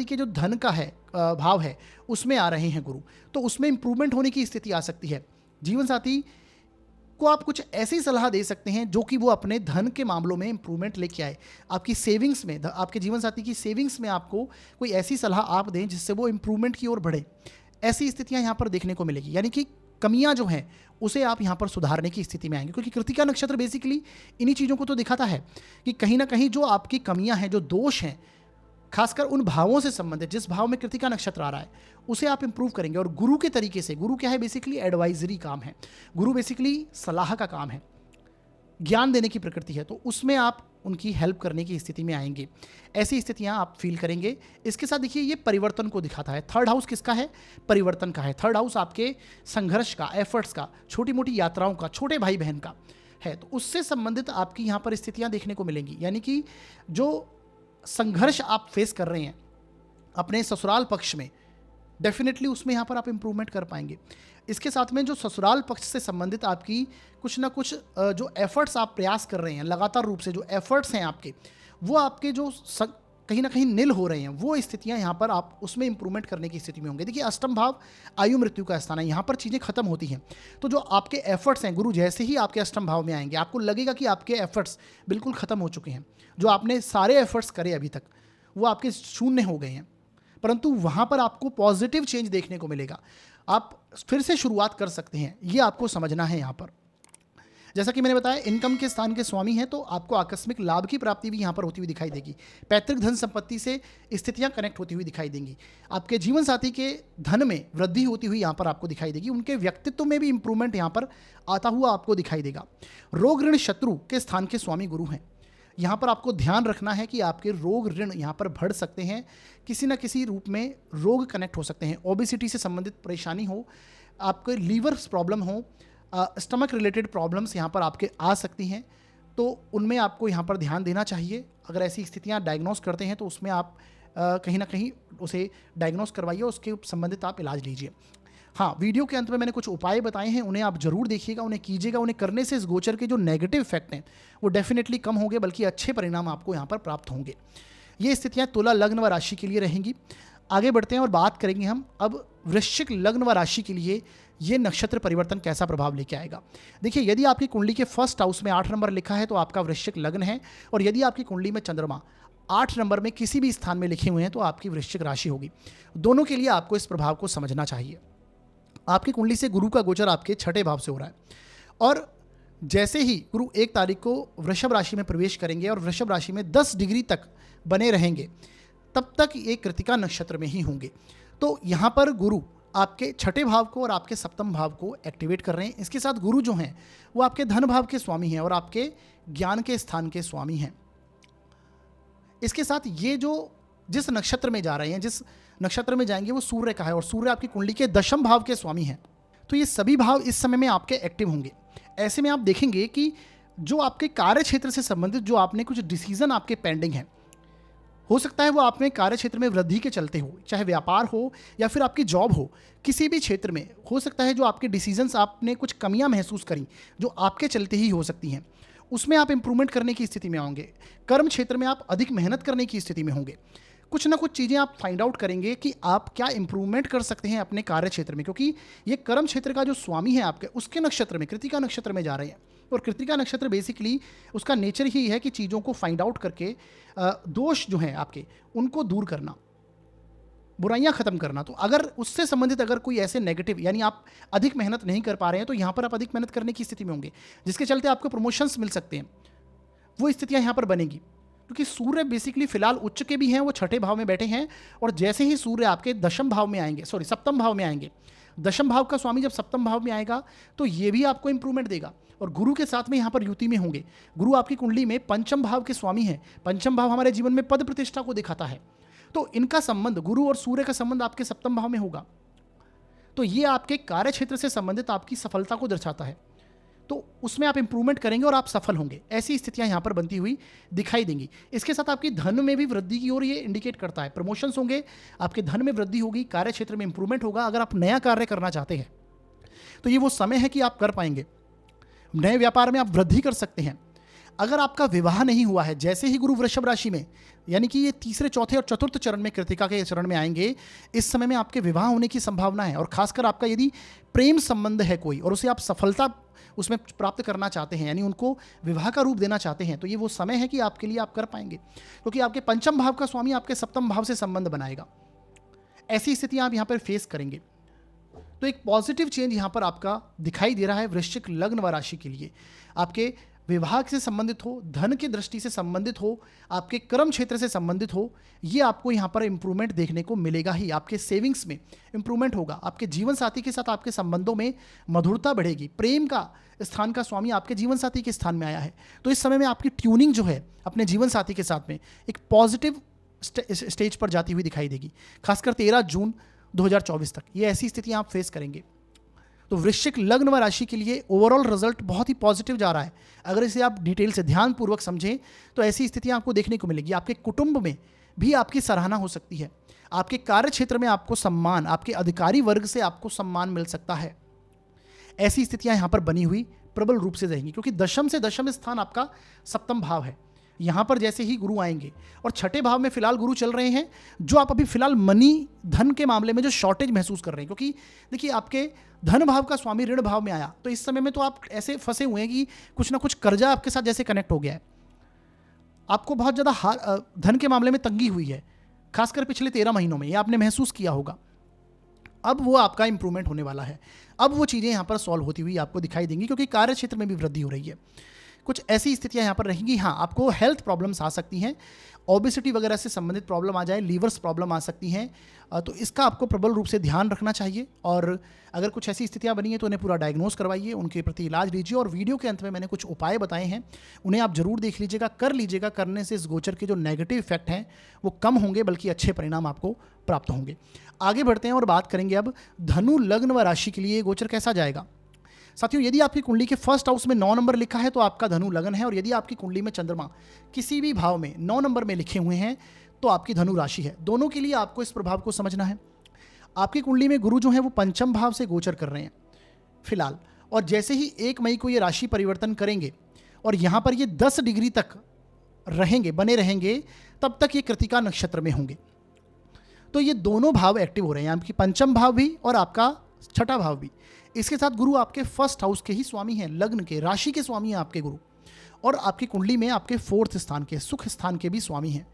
के जो धन का है भाव है उसमें आ रहे हैं गुरु, तो उसमें इंप्रूवमेंट होने की स्थिति आ सकती है। जीवन साथी को आप कुछ ऐसी सलाह दे सकते हैं जो कि वो अपने धन के मामलों में इंप्रूवमेंट लेके आए। आपकी सेविंग्स में, आपके जीवन साथी की सेविंग्स में आपको कोई ऐसी सलाह आप दें जिससे वो इंप्रूवमेंट की ओर बढ़े। ऐसी स्थितियां यहाँ पर देखने को मिलेगी, यानी कि कमियां जो हैं उसे आप यहाँ पर सुधारने की स्थिति में आएंगे, क्योंकि कृतिका नक्षत्र बेसिकली इन्हीं चीज़ों को तो दिखाता है कि कहीं ना कहीं जो आपकी कमियां हैं, जो दोष हैं, खासकर उन भावों से संबंधित, जिस भाव में कृतिका नक्षत्र आ रहा है उसे आप इंप्रूव करेंगे। और गुरु के तरीके से, गुरु क्या है, बेसिकली एडवाइजरी काम है, गुरु बेसिकली सलाह का काम है, ज्ञान देने की प्रकृति है, तो उसमें आप उनकी हेल्प करने की स्थिति में आएंगे। ऐसी स्थितियां आप फील करेंगे। इसके साथ देखिए ये परिवर्तन को दिखाता है। थर्ड हाउस किसका है? परिवर्तन का है। थर्ड हाउस आपके संघर्ष का, एफर्ट्स का, छोटी मोटी यात्राओं का, छोटे भाई बहन का है, तो उससे संबंधित आपकी यहाँ पर स्थितियां देखने को मिलेंगी। यानी कि जो संघर्ष आप फेस कर रहे हैं अपने ससुराल पक्ष में, डेफिनेटली उसमें यहाँ पर आप इंप्रूवमेंट कर पाएंगे। इसके साथ में जो ससुराल पक्ष से संबंधित आपकी कुछ ना कुछ जो एफर्ट्स आप प्रयास कर रहे हैं, लगातार रूप से जो एफर्ट्स हैं आपके, वो आपके जो कहीं ना कहीं निल हो रहे हैं, वो स्थितियां यहाँ पर आप उसमें इंप्रूवमेंट करने की स्थिति में होंगे। देखिए अष्टम भाव आयु मृत्यु का स्थान है, यहाँ पर चीज़ें खत्म होती हैं। तो जो आपके एफर्ट्स हैं, गुरु जैसे ही आपके अष्टम भाव में आएंगे आपको लगेगा कि आपके एफर्ट्स बिल्कुल खत्म हो चुके हैं। जो आपने सारे एफर्ट्स करे अभी तक वो आपके शून्य हो गए हैं, परंतु वहाँ पर आपको पॉजिटिव चेंज देखने को मिलेगा। आप फिर से शुरुआत कर सकते हैं, ये आपको समझना है। यहाँ पर जैसा कि मैंने बताया इनकम के स्थान के स्वामी हैं, तो आपको आकस्मिक लाभ की प्राप्ति भी यहाँ पर होती हुई दिखाई देगी। पैतृक धन संपत्ति से स्थितियाँ कनेक्ट होती हुई दिखाई देंगी। आपके जीवन साथी के धन में वृद्धि होती हुई यहाँ पर आपको दिखाई देगी। उनके व्यक्तित्व में भी इंप्रूवमेंट यहाँ पर आता हुआ आपको दिखाई देगा। रोग ऋण शत्रु के स्थान के स्वामी गुरु हैं। यहाँ पर आपको ध्यान रखना है कि आपके रोग ऋण यहाँ पर बढ़ सकते हैं, किसी न किसी रूप में रोग कनेक्ट हो सकते हैं। ओबेसिटी से संबंधित परेशानी हो, आपके लीवर प्रॉब्लम हो, स्टमक रिलेटेड प्रॉब्लम्स यहाँ पर आपके आ सकती हैं, तो उनमें आपको यहाँ पर ध्यान देना चाहिए। अगर ऐसी स्थितियाँ डायग्नोस करते हैं तो उसमें आप कहीं ना कहीं उसे डायग्नोस करवाइए, उसके संबंधित आप इलाज लीजिए। हाँ, वीडियो के अंत में मैंने कुछ उपाय बताए हैं, उन्हें आप जरूर देखिएगा, उन्हें कीजिएगा। उन्हें करने से इस गोचर के जो नेगेटिव इफेक्ट हैं वो डेफिनेटली कम होंगे, बल्कि अच्छे परिणाम आपको यहाँ पर प्राप्त होंगे। ये स्थितियाँ तुला लग्न व राशि के लिए रहेंगी। आगे बढ़ते हैं और बात करेंगे हम अब वृश्चिक लग्न व राशि के लिए ये नक्षत्र परिवर्तन कैसा प्रभाव लेके आएगा। देखिए यदि आपकी कुंडली के फर्स्ट हाउस में 8 नंबर लिखा है तो आपका वृश्चिक लग्न है, और यदि आपकी कुंडली में चंद्रमा 8 नंबर में किसी भी स्थान में लिखे हुए हैं तो आपकी वृश्चिक राशि होगी। दोनों के लिए आपको इस प्रभाव को समझना चाहिए। आपकी कुंडली से गुरु का गोचर आपके 6ठे भाव से हो रहा है, और जैसे ही गुरु 1 तारीख को वृषभ राशि में प्रवेश करेंगे और वृषभ राशि में 10 डिग्री तक बने रहेंगे, तब तक ये कृतिका नक्षत्र में ही होंगे। तो यहाँ पर गुरु आपके 6ठे भाव को और आपके सप्तम भाव को एक्टिवेट कर रहे हैं। इसके साथ गुरु जो हैं वो आपके धन भाव के स्वामी हैं और आपके ज्ञान के स्थान के स्वामी हैं। इसके साथ ये जो जिस नक्षत्र में जा रहे हैं, जिस नक्षत्र में जाएंगे वो सूर्य का है, और सूर्य आपकी कुंडली के 10म भाव के स्वामी हैं। तो ये सभी भाव इस समय में आपके एक्टिव होंगे। ऐसे में आप देखेंगे कि जो आपके कार्य क्षेत्र से संबंधित जो आपने कुछ डिसीजन आपके पेंडिंग हैं, हो सकता है वो आप में कार्य क्षेत्र में वृद्धि के चलते हो, चाहे व्यापार हो या फिर आपकी जॉब हो, किसी भी क्षेत्र में हो सकता है जो आपके डिसीजंस आपने कुछ कमियां महसूस करी जो आपके चलते ही हो सकती हैं, उसमें आप इंप्रूवमेंट करने की स्थिति में होंगे। कर्म क्षेत्र में आप अधिक मेहनत करने की स्थिति में होंगे। कुछ ना कुछ चीज़ें आप फाइंड आउट करेंगे कि आप क्या इंप्रूवमेंट कर सकते हैं अपने कार्य क्षेत्र में, क्योंकि ये कर्म क्षेत्र का जो स्वामी है आपके, उसके नक्षत्र में, कृतिका नक्षत्र में जा रहे हैं। और कृतिका नक्षत्र बेसिकली उसका नेचर ही है कि चीज़ों को फाइंड आउट करके दोष जो हैं आपके उनको दूर करना, बुराइयां खत्म करना। तो अगर उससे संबंधित अगर कोई ऐसे नेगेटिव, यानी आप अधिक मेहनत नहीं कर पा रहे हैं, तो यहाँ पर आप अधिक मेहनत करने की स्थिति में होंगे, जिसके चलते आपको प्रमोशंस मिल सकते हैं। वो स्थितियाँ यहाँ पर बनेगी, क्योंकि सूर्य बेसिकली फिलहाल उच्च के भी हैं, वो 6ठे भाव में बैठे हैं, और जैसे ही सूर्य आपके 10म भाव में आएंगे, सप्तम भाव में आएंगे, 10म भाव का स्वामी जब सप्तम भाव में आएगा तो ये भी आपको इंप्रूवमेंट देगा। और गुरु के साथ में यहाँ पर युति में होंगे। गुरु आपकी कुंडली में 5म भाव के स्वामी हैं। 5म भाव हमारे जीवन में पद प्रतिष्ठा को दिखाता है, तो इनका संबंध, गुरु और सूर्य का संबंध आपके सप्तम भाव में होगा। तो ये आपके कार्य क्षेत्र से संबंधित आपकी सफलता को दर्शाता है, तो उसमें आप इंप्रूवमेंट करेंगे और आप सफल होंगे। ऐसी स्थितियां यहाँ पर बनती हुई दिखाई देंगी। इसके साथ आपकी धन में भी वृद्धि की ओर ये इंडिकेट करता है। प्रमोशंस होंगे, आपके धन में वृद्धि होगी, कार्य क्षेत्र में इंप्रूवमेंट होगा। अगर आप नया कार्य करना चाहते हैं तो ये वो समय है कि आप कर पाएंगे। नए व्यापार में आप वृद्धि कर सकते हैं। अगर आपका विवाह नहीं हुआ है, जैसे ही गुरु वृषभ राशि में, यानी कि ये तीसरे, चौथे और चतुर्थ चरण में, कृतिका के चरण में आएंगे, इस समय में आपके विवाह होने की संभावना है। और खासकर आपका यदि प्रेम संबंध है कोई और उसे आप सफलता उसमें प्राप्त करना चाहते हैं, यानी उनको विवाह का रूप देना चाहते हैं, तो ये वो समय है कि आपके लिए आप कर पाएंगे, क्योंकि आपके पंचम भाव का स्वामी आपके सप्तम भाव से संबंध बनाएगा। ऐसी स्थितियां आप यहां पर फेस करेंगे। तो एक पॉजिटिव चेंज यहां पर आपका दिखाई दे रहा है वृश्चिक लग्न व राशि के लिए। आपके विवाह से संबंधित हो, धन की दृष्टि से संबंधित हो, आपके कर्म क्षेत्र से संबंधित हो, ये आपको यहाँ पर इंप्रूवमेंट देखने को मिलेगा ही। आपके सेविंग्स में इंप्रूवमेंट होगा, आपके जीवन साथी के साथ आपके संबंधों में मधुरता बढ़ेगी। प्रेम का स्थान का स्वामी आपके जीवन साथी के स्थान में आया है, तो इस समय में आपकी ट्यूनिंग जो है अपने जीवन साथी के साथ में एक पॉजिटिव स्टेज पर जाती हुई दिखाई देगी, खासकर 13 जून 2024 तक ये ऐसी स्थितियाँ आप फेस करेंगे। तो वृश्चिक लग्न व राशि के लिए ओवरऑल रिजल्ट बहुत ही पॉजिटिव जा रहा है। अगर इसे आप डिटेल से ध्यानपूर्वक समझें तो ऐसी स्थितियां आपको देखने को मिलेगी। आपके कुटुंब में भी आपकी सराहना हो सकती है, आपके कार्य क्षेत्र में आपको सम्मान, आपके अधिकारी वर्ग से आपको सम्मान मिल सकता है। ऐसी स्थितियां यहां पर बनी हुई प्रबल रूप से रहेंगी, क्योंकि दशम से दशम स्थान आपका सप्तम भाव है। यहां पर जैसे ही गुरु आएंगे और छठे भाव में फिलहाल गुरु चल रहे हैं, जो आप अभी फिलहाल मनी धन के मामले में जो शॉर्टेज महसूस कर रहे हैं, क्योंकि देखिए आपके धन भाव का स्वामी ऋण भाव में आया, तो इस समय में तो आप ऐसे फंसे हुए हैं कि कुछ ना कुछ कर्जा आपके साथ जैसे कनेक्ट हो गया है। आपको बहुत ज़्यादा धन के मामले में तंगी हुई है, खासकर पिछले 13 महीनों में, ये आपने महसूस किया होगा। अब वो आपका इंप्रूवमेंट होने वाला है, अब वो चीज़ें यहाँ पर सॉल्व होती हुई आपको दिखाई देंगी, क्योंकि कार्य क्षेत्र में भी वृद्धि हो रही है। कुछ ऐसी स्थितियां यहाँ पर रहेंगी। हाँ, आपको हेल्थ प्रॉब्लम्स आ सकती हैं, ओबेसिटी वगैरह से संबंधित प्रॉब्लम आ जाए, लीवर्स प्रॉब्लम आ सकती हैं, तो इसका आपको प्रबल रूप से ध्यान रखना चाहिए। और अगर कुछ ऐसी स्थितियां बनी हैं तो उन्हें पूरा डायग्नोस करवाइए, उनके प्रति इलाज लीजिए। और वीडियो के अंत में मैंने कुछ उपाय बताए हैं, उन्हें आप जरूर देख लीजिएगा, कर लीजिएगा। करने से इस गोचर के जो नेगेटिव इफेक्ट हैं वो कम होंगे, बल्कि अच्छे परिणाम आपको प्राप्त होंगे। आगे बढ़ते हैं और बात करेंगे अब धनु लग्न व राशि के लिए गोचर कैसा जाएगा। साथियों, यदि आपकी कुंडली के फर्स्ट हाउस में 9 नंबर लिखा है तो आपका धनु लगन है, और यदि आपकी कुंडली में चंद्रमा किसी भी भाव में 9 नंबर में लिखे हुए हैं तो आपकी धनु राशि है। दोनों के लिए आपको इस प्रभाव को समझना है। आपकी कुंडली में गुरु जो है वो पंचम भाव से गोचर कर रहे हैं फिलहाल, और जैसे ही 1 मई को ये राशि परिवर्तन करेंगे और यहाँ पर ये 10 डिग्री तक रहेंगे, बने रहेंगे, तब तक ये कृतिका नक्षत्र में होंगे। तो ये दोनों भाव एक्टिव हो रहे हैं, आपकी पंचम भाव भी और आपका छठा भाव भी। इसके साथ गुरु आपके फर्स्ट हाउस के ही स्वामी हैं, लग्न के, राशि के स्वामी हैं आपके गुरु, और आपकी कुंडली में आपके 4th स्थान के, सुख स्थान के भी स्वामी हैं।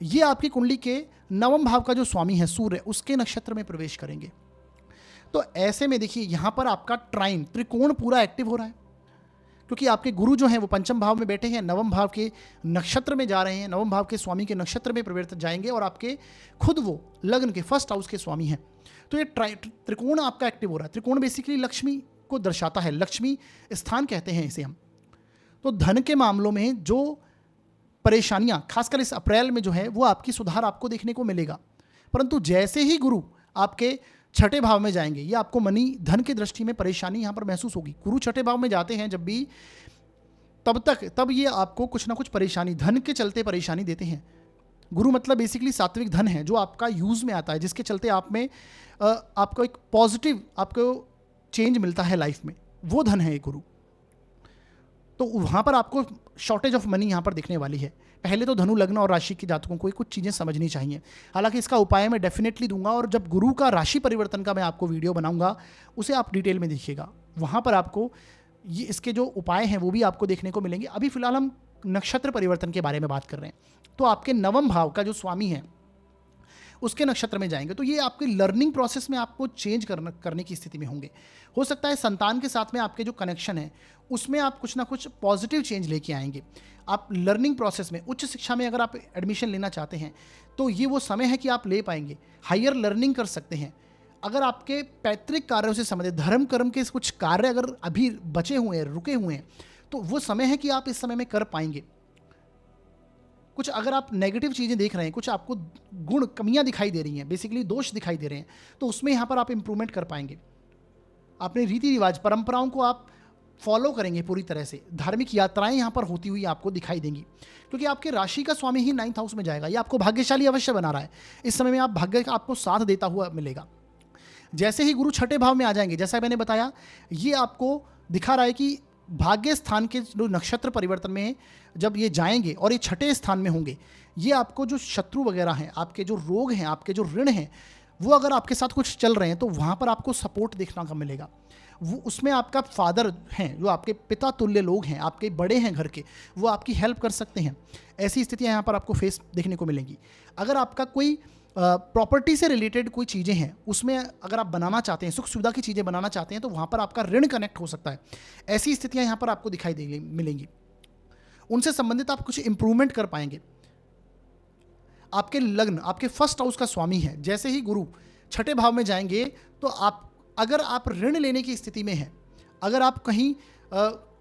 ये आपकी कुंडली के 9वें भाव का जो स्वामी है सूर्य, उसके नक्षत्र में प्रवेश करेंगे। तो ऐसे में देखिए यहाँ पर आपका ट्राइन, त्रिकोण पूरा एक्टिव हो रहा है, क्योंकि आपके गुरु जो हैं वो पंचम भाव में बैठे हैं, 9वें भाव के नक्षत्र में जा रहे हैं, 9वें भाव के स्वामी के नक्षत्र में प्रवर्तित जाएंगे, और आपके खुद वो लग्न के फर्स्ट हाउस के स्वामी हैं। तो ये त्रिकोण आपका एक्टिव हो रहा है। त्रिकोण बेसिकली लक्ष्मी को दर्शाता है, लक्ष्मी स्थान कहते हैं इसे हम। तो धन के मामलों में जो परेशानियां खासकर इस अप्रैल में जो है वो आपकी सुधार आपको देखने को मिलेगा, परंतु जैसे ही गुरु आपके छठे भाव में जाएंगे, ये आपको मनी धन की दृष्टि में परेशानी यहाँ पर महसूस होगी। गुरु छठे भाव में जाते हैं जब भी, तब ये आपको कुछ ना कुछ परेशानी, धन के चलते परेशानी देते हैं। गुरु मतलब बेसिकली सात्विक धन है, जो आपका यूज़ में आता है, जिसके चलते आप में आपको एक पॉजिटिव आपको चेंज मिलता है लाइफ में, वो धन है ये गुरु। तो वहाँ पर आपको शॉर्टेज ऑफ मनी यहाँ पर दिखने वाली है। पहले तो धनु लग्न और राशि के जातकों को कुछ चीज़ें समझनी चाहिए, हालांकि इसका उपाय मैं डेफिनेटली दूंगा, और जब गुरु का राशि परिवर्तन का मैं आपको वीडियो बनाऊंगा उसे आप डिटेल में देखिएगा, वहाँ पर आपको ये इसके जो उपाय हैं वो भी आपको देखने को मिलेंगे। अभी फिलहाल हम नक्षत्र परिवर्तन के बारे में बात कर रहे हैं। तो आपके 9वें भाव का जो स्वामी है उसके नक्षत्र में जाएंगे, तो ये आपके लर्निंग प्रोसेस में आपको चेंज करने की स्थिति में होंगे। हो सकता है संतान के साथ में आपके जो कनेक्शन है उसमें आप कुछ ना कुछ पॉजिटिव चेंज लेके आएंगे। आप लर्निंग प्रोसेस में, उच्च शिक्षा में अगर आप एडमिशन लेना चाहते हैं तो ये वो समय है कि आप ले पाएंगे, हायर लर्निंग कर सकते हैं। अगर आपके पैतृक कार्यों से संबंधित धर्म कर्म के कुछ कार्य अगर अभी बचे हुए हैं, रुके हुए हैं, तो वो समय है कि आप इस समय में कर पाएंगे। कुछ अगर आप नेगेटिव चीज़ें देख रहे हैं, कुछ आपको गुण कमियां दिखाई दे रही हैं, बेसिकली दोष दिखाई दे रहे हैं, तो उसमें यहाँ पर आप इंप्रूवमेंट कर पाएंगे। अपने रीति रिवाज, परंपराओं को आप फॉलो करेंगे पूरी तरह से। धार्मिक यात्राएं यहाँ पर होती हुई आपको दिखाई देंगी, क्योंकि आपके राशि का स्वामी ही 9th हाउस में जाएगा। ये आपको भाग्यशाली अवश्य बना रहा है। इस समय में आप भाग्य का आपको साथ देता हुआ मिलेगा। जैसे ही गुरु छठे भाव में आ जाएंगे, जैसा मैंने बताया, ये आपको दिखा रहा है कि भाग्य स्थान के जो नक्षत्र परिवर्तन में जब ये जाएंगे और ये छठे स्थान में होंगे, ये आपको जो शत्रु वगैरह हैं, आपके जो रोग हैं, आपके जो ऋण हैं, वो अगर आपके साथ कुछ चल रहे हैं तो वहाँ पर आपको सपोर्ट देखना का मिलेगा। वो उसमें आपका फादर हैं, जो आपके पिता तुल्य लोग हैं, आपके बड़े हैं घर के, वो आपकी हेल्प कर सकते हैं। ऐसी स्थितियाँ यहाँ पर आपको फेस देखने को मिलेंगी। अगर आपका कोई प्रॉपर्टी से रिलेटेड कोई चीज़ें हैं, उसमें अगर आप बनाना चाहते हैं, सुख सुविधा की चीज़ें बनाना चाहते हैं, तो वहाँ पर आपका ऋण कनेक्ट हो सकता है। ऐसी स्थितियाँ यहाँ पर आपको दिखाई देंगी, मिलेंगी। उनसे संबंधित आप कुछ इंप्रूवमेंट कर पाएंगे। आपके लग्न आपके फर्स्ट हाउस का स्वामी है, जैसे ही गुरु छठे भाव में जाएंगे तो अगर आप ऋण लेने की स्थिति में हैं, अगर आप कहीं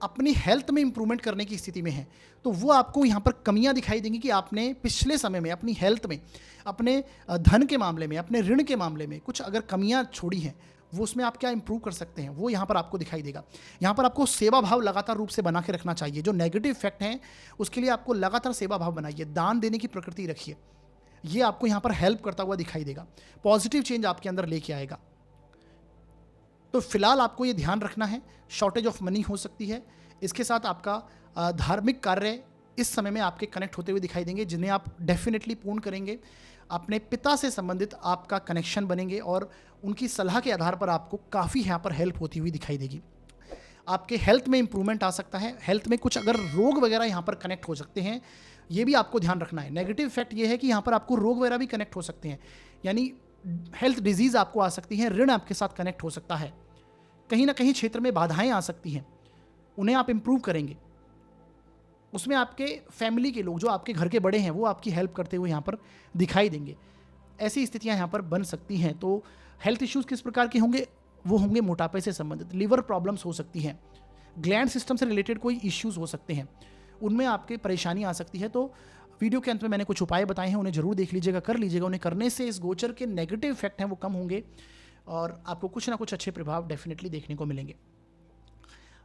अपनी हेल्थ में इंप्रूवमेंट करने की स्थिति में हैं, तो वो आपको यहाँ पर कमियाँ दिखाई देंगी कि आपने पिछले समय में अपनी हेल्थ में, अपने धन के मामले में, अपने ऋण के मामले में कुछ अगर कमियाँ छोड़ी हैं, वो उसमें आप क्या इंप्रूव कर सकते हैं, वो यहाँ पर आपको दिखाई देगा। यहाँ पर आपको सेवा भाव लगातार रूप से बना के रखना चाहिए। जो नेगेटिव इफेक्ट हैं उसके लिए आपको लगातार सेवा भाव बनाइए, दान देने की प्रकृति रखिए। ये आपको यहाँ पर हेल्प करता हुआ दिखाई देगा, पॉजिटिव चेंज आपके अंदर लेके आएगा। तो फिलहाल आपको ये ध्यान रखना है, शॉर्टेज ऑफ मनी हो सकती है। इसके साथ आपका धार्मिक कार्य इस समय में आपके कनेक्ट होते हुए दिखाई देंगे, जिन्हें आप डेफिनेटली पूर्ण करेंगे। अपने पिता से संबंधित आपका कनेक्शन बनेंगे और उनकी सलाह के आधार पर आपको काफ़ी यहाँ पर हेल्प होती हुई दिखाई देगी। आपके हेल्थ में इंप्रूवमेंट आ सकता है। हेल्थ में कुछ अगर रोग वगैरह यहाँ पर कनेक्ट हो सकते हैं, ये भी आपको ध्यान रखना है। नेगेटिव इफेक्ट ये है कि यहाँ पर आपको रोग वगैरह भी कनेक्ट हो सकते हैं, यानी हेल्थ डिजीज़ आपको आ सकती है, ऋण आपके साथ कनेक्ट हो सकता है, कहीं ना कहीं क्षेत्र में बाधाएं आ सकती हैं, उन्हें आप इंप्रूव करेंगे। उसमें आपके फैमिली के लोग, जो आपके घर के बड़े हैं, वो आपकी हेल्प करते हुए यहाँ पर दिखाई देंगे। ऐसी स्थितियाँ यहाँ पर बन सकती हैं। तो हेल्थ इश्यूज़ किस प्रकार के होंगे? वो होंगे मोटापे से संबंधित, लिवर प्रॉब्लम्स हो सकती हैं, ग्लैंड सिस्टम से रिलेटेड कोई इश्यूज़ हो सकते हैं, उनमें आपके परेशानी आ सकती है। तो वीडियो के अंत में मैंने कुछ उपाय बताए हैं, उन्हें जरूर देख लीजिएगा, कर लीजिएगा। उन्हें करने से इस गोचर के नेगेटिव इफेक्ट हैं वो कम होंगे और आपको कुछ ना कुछ अच्छे प्रभाव डेफिनेटली देखने को मिलेंगे।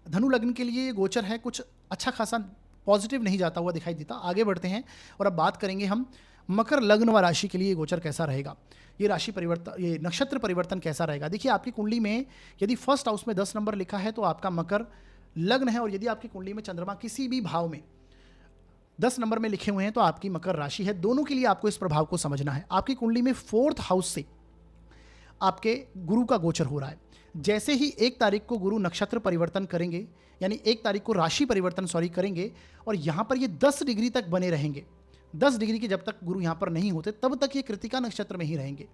धनु लग्न के लिए ये गोचर है कुछ अच्छा खासा पॉजिटिव नहीं जाता हुआ दिखाई देता। आगे बढ़ते हैं और अब बात करेंगे हम मकर लग्न व राशि के लिए गोचर कैसा रहेगा, ये राशि परिवर्तन, ये नक्षत्र परिवर्तन कैसा रहेगा। देखिए, आपकी कुंडली में यदि फर्स्ट हाउस में 10 नंबर लिखा है तो आपका मकर लग्न है, और यदि आपकी कुंडली में चंद्रमा किसी भी भाव में 10 नंबर में लिखे हुए हैं तो आपकी मकर राशि है। दोनों के लिए आपको इस प्रभाव को समझना है। आपकी कुंडली में 4th हाउस से आपके गुरु का गोचर हो रहा है। जैसे ही 1 तारीख को गुरु नक्षत्र परिवर्तन करेंगे, यानी 1 तारीख को राशि परिवर्तन करेंगे, और यहाँ पर ये 10 डिग्री तक बने रहेंगे। 10 डिग्री के जब तक गुरु यहाँ पर नहीं होते तब तक ये कृतिका नक्षत्र में ही रहेंगे।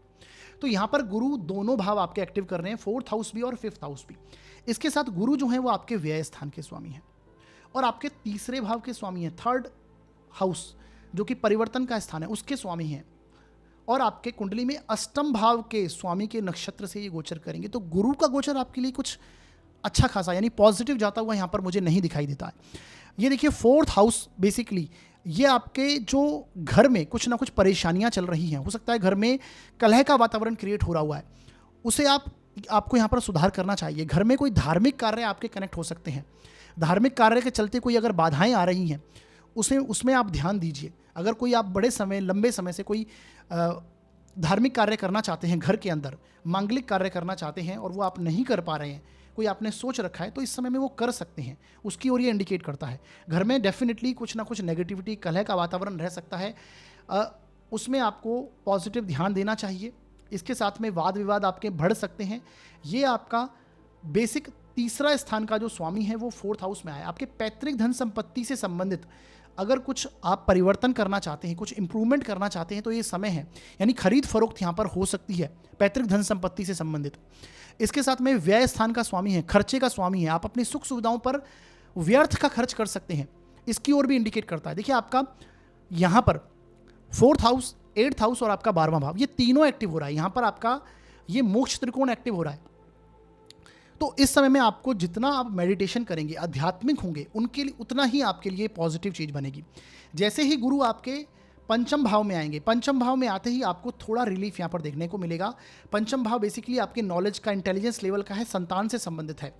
तो यहाँ पर गुरु दोनों भाव आपके एक्टिव कर रहे हैं, 4th हाउस भी और 5th हाउस भी। इसके साथ गुरु जो है वो आपके व्यय स्थान के स्वामी हैं और आपके तीसरे भाव के स्वामी हैं। 3rd हाउस जो कि परिवर्तन का स्थान है उसके स्वामी हैं, और आपके कुंडली में अष्टम भाव के स्वामी के नक्षत्र से ये गोचर करेंगे। तो गुरु का गोचर आपके लिए कुछ अच्छा खासा यानी पॉजिटिव जाता हुआ यहाँ पर मुझे नहीं दिखाई देता है। ये देखिए, 4th हाउस बेसिकली ये आपके जो घर में कुछ ना कुछ परेशानियाँ चल रही हैं, हो सकता है घर में कलह का वातावरण क्रिएट हो रहा हुआ है, उसे आपको यहाँ पर सुधार करना चाहिए। घर में कोई धार्मिक कार्य आपके कनेक्ट हो सकते हैं, धार्मिक कार्य के चलते कोई अगर बाधाएं आ रही हैं उसमें आप ध्यान दीजिए। अगर कोई आप लंबे समय से कोई धार्मिक कार्य करना चाहते हैं, घर के अंदर मांगलिक कार्य करना चाहते हैं और वो आप नहीं कर पा रहे हैं, कोई आपने सोच रखा है, तो इस समय में वो कर सकते हैं, उसकी ओर ये इंडिकेट करता है। घर में डेफिनेटली कुछ ना कुछ नेगेटिविटी, कलह का वातावरण रह सकता है, उसमें आपको पॉजिटिव ध्यान देना चाहिए। इसके साथ में वाद विवाद आपके बढ़ सकते हैं। ये आपका बेसिक तीसरा स्थान का जो स्वामी है वो 4th हाउस में आया। आपके पैतृक धन संपत्ति से संबंधित अगर कुछ आप परिवर्तन करना चाहते हैं, कुछ इंप्रूवमेंट करना चाहते हैं, तो ये समय है, यानी खरीद फरोख्त यहाँ पर हो सकती है पैतृक धन संपत्ति से संबंधित। इसके साथ में व्यय स्थान का स्वामी है, खर्चे का स्वामी है, आप अपनी सुख सुविधाओं पर व्यर्थ का खर्च कर सकते हैं, इसकी ओर भी इंडिकेट करता है। देखिए, आपका यहाँ पर 4th हाउस, 8th हाउस और आपका 12वां भाव, ये तीनों एक्टिव हो रहा है। यहाँ पर आपका ये मोक्ष त्रिकोण एक्टिव हो रहा है। तो इस समय में आपको जितना आप मेडिटेशन करेंगे, आध्यात्मिक होंगे, उनके लिए उतना ही आपके लिए पॉजिटिव चीज़ बनेगी। जैसे ही गुरु आपके पंचम भाव में आएंगे, पंचम भाव में आते ही आपको थोड़ा रिलीफ यहाँ पर देखने को मिलेगा। पंचम भाव बेसिकली आपके नॉलेज का, इंटेलिजेंस लेवल का है, संतान से संबंधित है।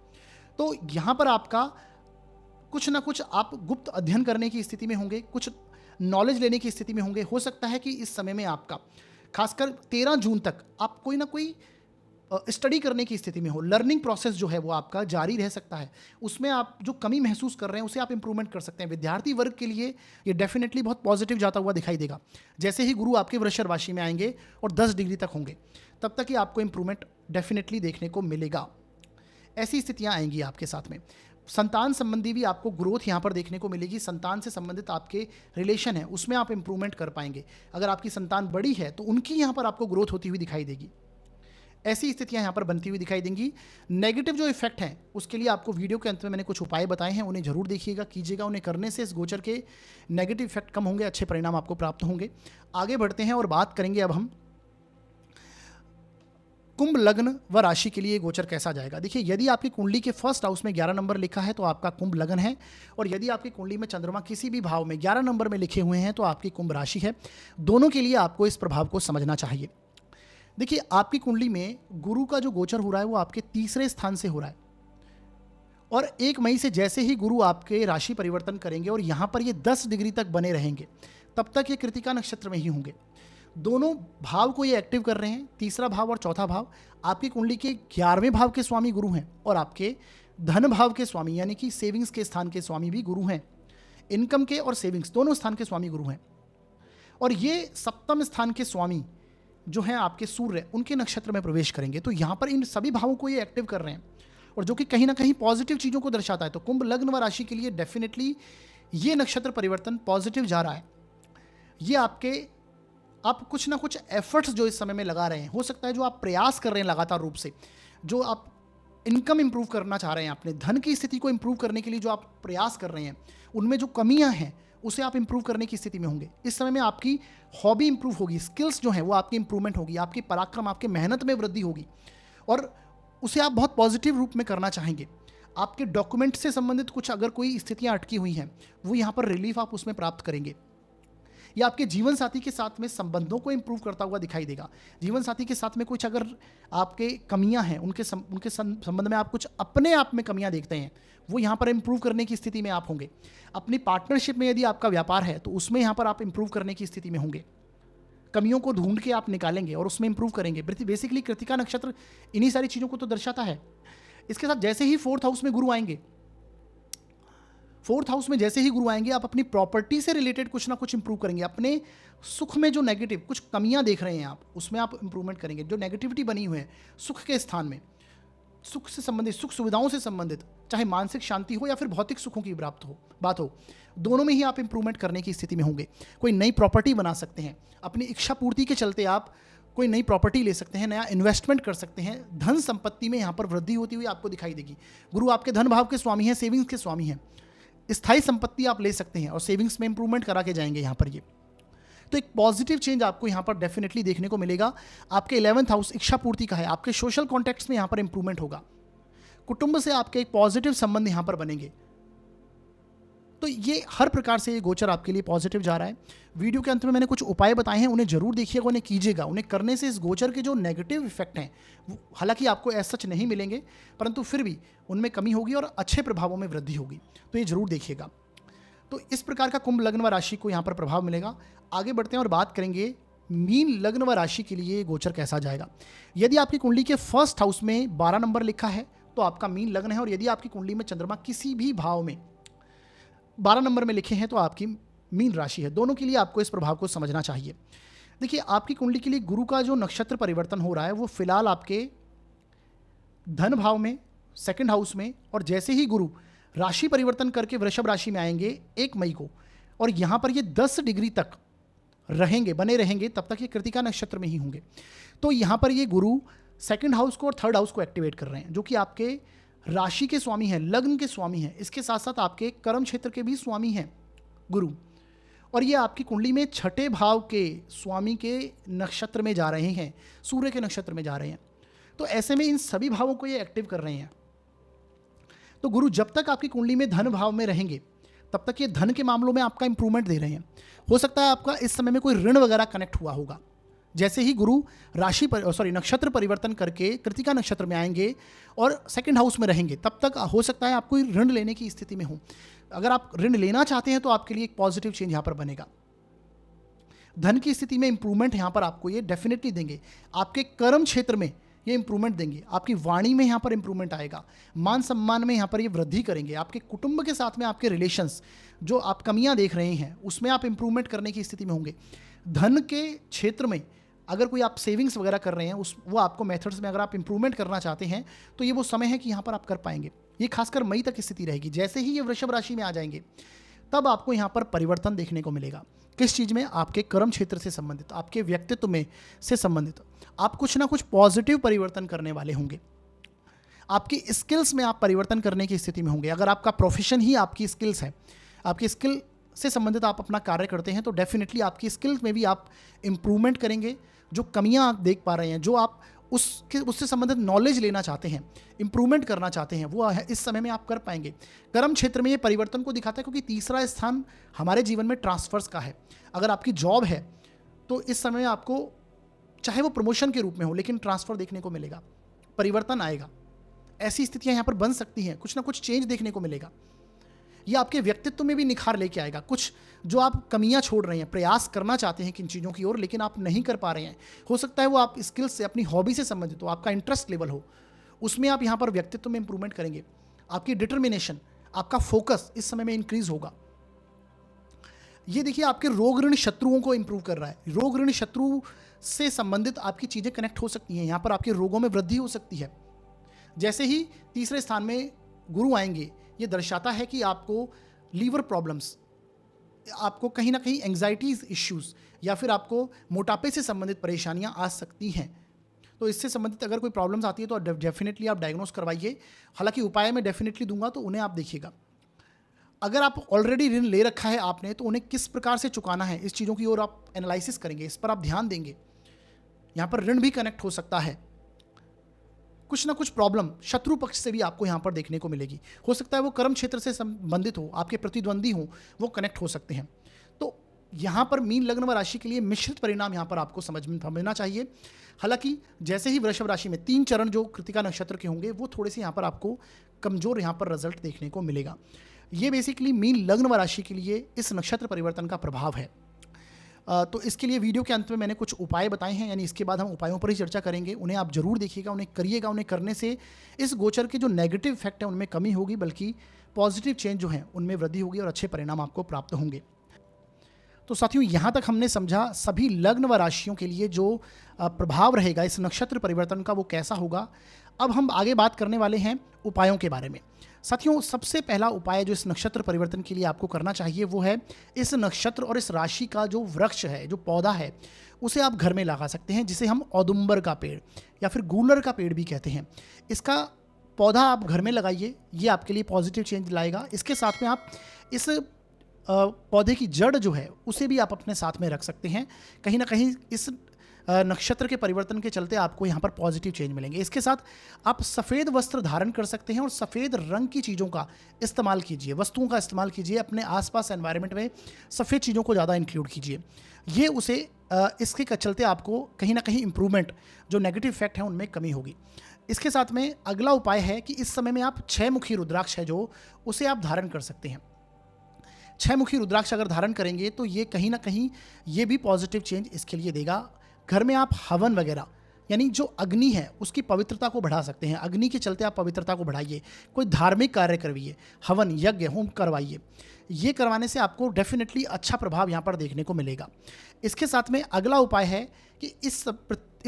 तो यहाँ पर आपका कुछ ना कुछ आप गुप्त अध्ययन करने की स्थिति में होंगे, कुछ नॉलेज लेने की स्थिति में होंगे। हो सकता है कि इस समय में आपका खासकर 13 जून तक आप कोई ना कोई स्टडी करने की स्थिति में हो, लर्निंग प्रोसेस जो है वो आपका जारी रह सकता है, उसमें आप जो कमी महसूस कर रहे हैं उसे आप इंप्रूवमेंट कर सकते हैं। विद्यार्थी वर्ग के लिए ये डेफिनेटली बहुत पॉजिटिव जाता हुआ दिखाई देगा। जैसे ही गुरु आपके वृषभ राशि में आएंगे और 10 डिग्री तक होंगे, तब तक ही आपको इंप्रूवमेंट डेफिनेटली देखने को मिलेगा। ऐसी स्थितियां आएंगी आपके साथ में। संतान संबंधी भी आपको ग्रोथ यहाँ पर देखने को मिलेगी। संतान से संबंधित आपके रिलेशन है उसमें आप इंप्रूवमेंट कर पाएंगे। अगर आपकी संतान बड़ी है तो उनकी यहाँ पर आपको ग्रोथ होती हुई दिखाई देगी। ऐसी स्थितियां यहाँ पर बनती हुई दिखाई देंगी। नेगेटिव जो इफेक्ट हैं उसके लिए आपको वीडियो के अंत में मैंने कुछ उपाय बताए हैं, उन्हें जरूर देखिएगा, कीजिएगा। उन्हें करने से इस गोचर के नेगेटिव इफेक्ट कम होंगे, अच्छे परिणाम आपको प्राप्त होंगे। आगे बढ़ते हैं और बात करेंगे अब हम कुंभ लग्न व राशि के लिए गोचर कैसा जाएगा। देखिए, यदि आपकी कुंडली के फर्स्ट हाउस में 11 नंबर लिखा है तो आपका कुंभ लग्न है, और यदि आपकी कुंडली में चंद्रमा किसी भी भाव में 11 नंबर में लिखे हुए हैं तो आपकी कुंभ राशि है। दोनों के लिए आपको इस प्रभाव को समझना चाहिए। देखिए, आपकी कुंडली में गुरु का जो गोचर हो रहा है वो आपके तीसरे स्थान से हो रहा है, और 1 मई से जैसे ही गुरु आपके राशि परिवर्तन करेंगे और यहाँ पर ये 10 डिग्री तक बने रहेंगे, तब तक ये कृतिका नक्षत्र में ही होंगे। दोनों भाव को ये एक्टिव कर रहे हैं। तीसरा भाव और चौथा भाव आपकी कुंडली के 11वें भाव के स्वामी गुरु हैं, और आपके धन भाव के स्वामी यानी कि सेविंग्स के स्थान के स्वामी भी गुरु हैं। इनकम के और सेविंग्स दोनों स्थान के स्वामी गुरु हैं। और ये सप्तम स्थान के स्वामी जो हैं आपके सूर्य, उनके नक्षत्र में प्रवेश करेंगे। तो यहाँ पर इन सभी भावों को ये एक्टिव कर रहे हैं, और जो कि कहीं ना कहीं पॉजिटिव चीज़ों को दर्शाता है। तो कुंभ लग्न व राशि के लिए डेफिनेटली ये नक्षत्र परिवर्तन पॉजिटिव जा रहा है। ये आप कुछ ना कुछ एफर्ट्स जो इस समय में लगा रहे हैं, हो सकता है जो आप प्रयास कर रहे हैं लगातार रूप से, जो आप इनकम इंप्रूव करना चाह रहे हैं, अपने धन की स्थिति को इंप्रूव करने के लिए जो आप प्रयास कर रहे हैं, उनमें जो कमियां हैं उसे आप इंप्रूव करने की स्थिति में होंगे। इस समय में आपकी हॉबी इंप्रूव होगी, स्किल्स जो हैं वो आपकी इंप्रूवमेंट होगी, आपकी पराक्रम, आपके मेहनत में वृद्धि होगी, और उसे आप बहुत पॉजिटिव रूप में करना चाहेंगे। आपके डॉक्यूमेंट से संबंधित कुछ अगर कोई स्थितियाँ अटकी हुई हैं, वो यहाँ पर रिलीफ आप उसमें प्राप्त करेंगे। या आपके जीवन साथी के साथ में संबंधों को इंप्रूव करता हुआ दिखाई देगा। जीवन साथी के साथ में कुछ अगर आपके कमियां हैं, उनके संबंध में आप कुछ अपने आप में कमियां देखते हैं, वो यहाँ पर इंप्रूव करने की स्थिति में आप होंगे। अपनी पार्टनरशिप में यदि आपका व्यापार है तो उसमें यहाँ पर आप इंप्रूव करने की स्थिति में होंगे। कमियों को ढूंढ के आप निकालेंगे और उसमें इंप्रूव करेंगे। बेसिकली कृतिका नक्षत्र इन्हीं सारी चीज़ों को तो दर्शाता है। इसके साथ जैसे ही 4th हाउस में गुरु आएंगे, 4th हाउस में जैसे ही गुरु आएंगे, आप अपनी प्रॉपर्टी से रिलेटेड कुछ ना कुछ इंप्रूव करेंगे। अपने सुख में जो नेगेटिव कुछ कमियां देख रहे हैं आप, उसमें आप इंप्रूवमेंट करेंगे। जो नेगेटिविटी बनी हुई है सुख के स्थान में, सुख से संबंधित, सुख सुविधाओं से संबंधित, चाहे मानसिक शांति हो या फिर भौतिक सुखों की बात हो, दोनों में ही आप इंप्रूवमेंट करने की स्थिति में होंगे। कोई नई प्रॉपर्टी बना सकते हैं, अपनी इच्छा पूर्ति के चलते आप कोई नई प्रॉपर्टी ले सकते हैं, नया इन्वेस्टमेंट कर सकते हैं। धन संपत्ति में यहाँ पर वृद्धि होती हुई आपको दिखाई देगी। गुरु आपके धन भाव के स्वामी हैं, सेविंग्स के स्वामी हैं। स्थायी संपत्ति आप ले सकते हैं और सेविंग्स में इंप्रूवमेंट करा के जाएंगे यहाँ पर। ये तो एक पॉजिटिव चेंज आपको यहाँ पर डेफिनेटली देखने को मिलेगा। आपके 11th हाउस इच्छा पूर्ति का है। आपके सोशल कॉन्टैक्ट्स में यहाँ पर इंप्रूवमेंट होगा। कुटुंब से आपके एक पॉजिटिव संबंध यहाँ पर बनेंगे। तो ये हर प्रकार से ये गोचर आपके लिए पॉजिटिव जा रहा है। वीडियो के अंत में मैंने कुछ उपाय बताए हैं, उन्हें जरूर देखिएगा, उन्हें कीजिएगा। उन्हें करने से इस गोचर के जो नेगेटिव इफेक्ट हैं, हालांकि आपको एज सच नहीं मिलेंगे, परंतु फिर भी उनमें कमी होगी और अच्छे प्रभावों में वृद्धि होगी। तो ये जरूर देखिएगा। तो इस प्रकार का कुंभ लग्न व राशि को यहाँ पर प्रभाव मिलेगा। आगे बढ़ते हैं और बात करेंगे मीन लग्न व राशि के लिए गोचर कैसा जाएगा। यदि आपकी कुंडली के 1st हाउस में 12 नंबर लिखा है तो आपका मीन लग्न है, और यदि आपकी कुंडली में चंद्रमा किसी भी भाव में 12 नंबर में लिखे हैं तो आपकी मीन राशि है। दोनों के लिए आपको इस प्रभाव को समझना चाहिए। देखिए, आपकी कुंडली के लिए गुरु का जो नक्षत्र परिवर्तन हो रहा है वो फिलहाल आपके धन भाव में, 2nd हाउस में, और जैसे ही गुरु राशि परिवर्तन करके वृषभ राशि में आएंगे 1 मई को, और यहाँ पर ये 10 डिग्री तक रहेंगे, बने रहेंगे, तब तक ये कृतिका नक्षत्र में ही होंगे। तो यहाँ पर ये गुरु 2nd हाउस को और 3rd हाउस को एक्टिवेट कर रहे हैं, जो कि आपके राशि के स्वामी हैं, लग्न के स्वामी हैं। इसके साथ साथ आपके कर्म क्षेत्र के भी स्वामी हैं गुरु, और ये आपकी कुंडली में 6ठे भाव के स्वामी के नक्षत्र में जा रहे हैं, सूर्य के नक्षत्र में जा रहे हैं। तो ऐसे में इन सभी भावों को ये एक्टिव कर रहे हैं। तो गुरु जब तक आपकी कुंडली में धन भाव में रहेंगे तब तक ये धन के मामलों में आपका इंप्रूवमेंट दे रहे हैं। हो सकता है आपका इस समय में कोई ऋण वगैरह कनेक्ट हुआ होगा। जैसे ही गुरु नक्षत्र परिवर्तन करके कृतिका नक्षत्र में आएंगे और 2nd हाउस में रहेंगे, तब तक हो सकता है आप कोई ऋण लेने की स्थिति में हो। अगर आप ऋण लेना चाहते हैं तो आपके लिए एक पॉजिटिव चेंज यहाँ पर बनेगा। धन की स्थिति में इंप्रूवमेंट यहाँ पर आपको ये डेफिनेटली देंगे। आपके कर्म क्षेत्र में ये इंप्रूवमेंट देंगे। आपकी वाणी में यहाँ पर इंप्रूवमेंट आएगा, मान सम्मान में यहाँ पर ये वृद्धि करेंगे। आपके कुटुंब के साथ में आपके रिलेशंस जो आप कमियाँ देख रहे हैं उसमें आप इंप्रूवमेंट करने की स्थिति में होंगे। धन के क्षेत्र में अगर कोई आप सेविंग्स वगैरह कर रहे हैं वो आपको मेथड्स में अगर आप इंप्रूवमेंट करना चाहते हैं तो ये वो समय है कि यहाँ पर आप कर पाएंगे। ये खासकर मई तक स्थिति रहेगी। जैसे ही ये वृषभ राशि में आ जाएंगे तब आपको यहाँ पर परिवर्तन देखने को मिलेगा। किस चीज़ में? आपके कर्म क्षेत्र से संबंधित, आपके व्यक्तित्व में से संबंधित आप कुछ ना कुछ पॉजिटिव परिवर्तन करने वाले होंगे। आपकी स्किल्स में आप परिवर्तन करने की स्थिति में होंगे। अगर आपका प्रोफेशन ही आपकी स्किल्स है, आपकी स्किल से संबंधित आप अपना कार्य करते हैं तो डेफिनेटली आपकी स्किल्स में भी आप इम्प्रूवमेंट करेंगे। जो कमियां आप देख पा रहे हैं, जो आप उससे संबंधित नॉलेज लेना चाहते हैं, इंप्रूवमेंट करना चाहते हैं, वो इस समय में आप कर पाएंगे। कर्म क्षेत्र में ये परिवर्तन को दिखाता है क्योंकि तीसरा स्थान हमारे जीवन में ट्रांसफर्स का है। अगर आपकी जॉब है तो इस समय में आपको चाहे वो प्रमोशन के रूप में हो लेकिन ट्रांसफर देखने को मिलेगा, परिवर्तन आएगा। ऐसी स्थितियां यहाँ पर बन सकती हैं, कुछ ना कुछ चेंज देखने को मिलेगा। ये आपके व्यक्तित्व में भी निखार लेके आएगा। कुछ जो आप कमियां छोड़ रहे हैं, प्रयास करना चाहते हैं किन चीज़ों की ओर लेकिन आप नहीं कर पा रहे हैं, हो सकता है वो आप स्किल्स से, अपनी हॉबी से संबंधित हो, आपका इंटरेस्ट लेवल हो, उसमें आप यहाँ पर व्यक्तित्व में इंप्रूवमेंट करेंगे। आपकी डिटर्मिनेशन, आपका फोकस इस समय में इंक्रीज होगा। ये देखिए आपके रोग ऋण शत्रुओं को इंप्रूव कर रहा है। रोग ऋण शत्रु से संबंधित आपकी चीज़ें कनेक्ट हो सकती हैं। यहाँ पर आपके रोगों में वृद्धि हो सकती है। जैसे ही तीसरे स्थान में गुरु आएंगे, ये दर्शाता है कि आपको लीवर प्रॉब्लम्स, आपको कहीं ना कहीं एंग्जाइटीज इश्यूज या फिर आपको मोटापे से संबंधित परेशानियां आ सकती हैं। तो इससे संबंधित अगर कोई प्रॉब्लम्स आती है तो डेफिनेटली आप डायग्नोस करवाइए। हालांकि उपाय मैं डेफिनेटली दूंगा तो उन्हें आप देखिएगा। अगर आप ऑलरेडी ऋण ले रखा है आपने तो उन्हें किस प्रकार से चुकाना है, इस चीज़ों की ओर आप एनालिसिस करेंगे, इस पर आप ध्यान देंगे। यहाँ पर ऋण भी कनेक्ट हो सकता है। कुछ ना कुछ प्रॉब्लम शत्रु पक्ष से भी आपको यहाँ पर देखने को मिलेगी। हो सकता है वो कर्म क्षेत्र से संबंधित हो, आपके प्रतिद्वंदी हो, वो कनेक्ट हो सकते हैं। तो यहाँ पर मीन लग्न व राशि के लिए मिश्रित परिणाम यहाँ पर आपको समझना चाहिए। हालांकि जैसे ही वृषभ राशि में 3 चरण जो कृतिका नक्षत्र के होंगे वो थोड़े से यहाँ पर आपको कमजोर यहाँ पर रिजल्ट देखने को मिलेगा। ये बेसिकली मीन लग्न व राशि के लिए इस नक्षत्र परिवर्तन का प्रभाव है। तो इसके लिए वीडियो के अंत में मैंने कुछ उपाय बताए हैं, यानी इसके बाद हम उपायों पर ही चर्चा करेंगे। उन्हें आप जरूर देखिएगा, उन्हें करिएगा। उन्हें करने से इस गोचर के जो नेगेटिव इफेक्ट है उनमें कमी होगी, बल्कि पॉजिटिव चेंज जो है उनमें वृद्धि होगी और अच्छे परिणाम आपको प्राप्त होंगे। तो साथियों, यहाँ तक हमने समझा सभी लग्न व राशियों के लिए जो प्रभाव रहेगा इस नक्षत्र परिवर्तन का वो कैसा होगा। अब हम आगे बात करने वाले हैं उपायों के बारे में। साथियों, सबसे पहला उपाय जो इस नक्षत्र परिवर्तन के लिए आपको करना चाहिए वो है इस नक्षत्र और इस राशि का जो वृक्ष है, जो पौधा है, उसे आप घर में लगा सकते हैं, जिसे हम औदुंबर का पेड़ या फिर गूलर का पेड़ भी कहते हैं। इसका पौधा आप घर में लगाइए, ये आपके लिए पॉजिटिव चेंज लाएगा। इसके साथ में आप इस पौधे की जड़ जो है उसे भी आप अपने साथ में रख सकते हैं। कहीं ना कहीं इस नक्षत्र के परिवर्तन के चलते आपको यहाँ पर पॉजिटिव चेंज मिलेंगे। इसके साथ आप सफ़ेद वस्त्र धारण कर सकते हैं और सफ़ेद रंग की चीज़ों का इस्तेमाल कीजिए, वस्तुओं का इस्तेमाल कीजिए। अपने आसपास एनवायरनमेंट में सफ़ेद चीज़ों को ज़्यादा इंक्लूड कीजिए। ये उसे इसके चलते आपको कहीं ना कहीं इंप्रूवमेंट, जो नेगेटिव इफेक्ट है उनमें कमी होगी। इसके साथ में अगला उपाय है कि इस समय में आप 6 मुखी रुद्राक्ष है जो उसे आप धारण कर सकते हैं। 6 मुखी रुद्राक्ष अगर धारण करेंगे तो ये कहीं ना कहीं ये भी पॉजिटिव चेंज इसके लिए देगा। घर में आप हवन वगैरह, यानी जो अग्नि है उसकी पवित्रता को बढ़ा सकते हैं। अग्नि के चलते आप पवित्रता को बढ़ाइए, कोई धार्मिक कार्य करवाइए, हवन यज्ञ होम करवाइए। ये करवाने से आपको डेफिनेटली अच्छा प्रभाव यहाँ पर देखने को मिलेगा। इसके साथ में अगला उपाय है कि इस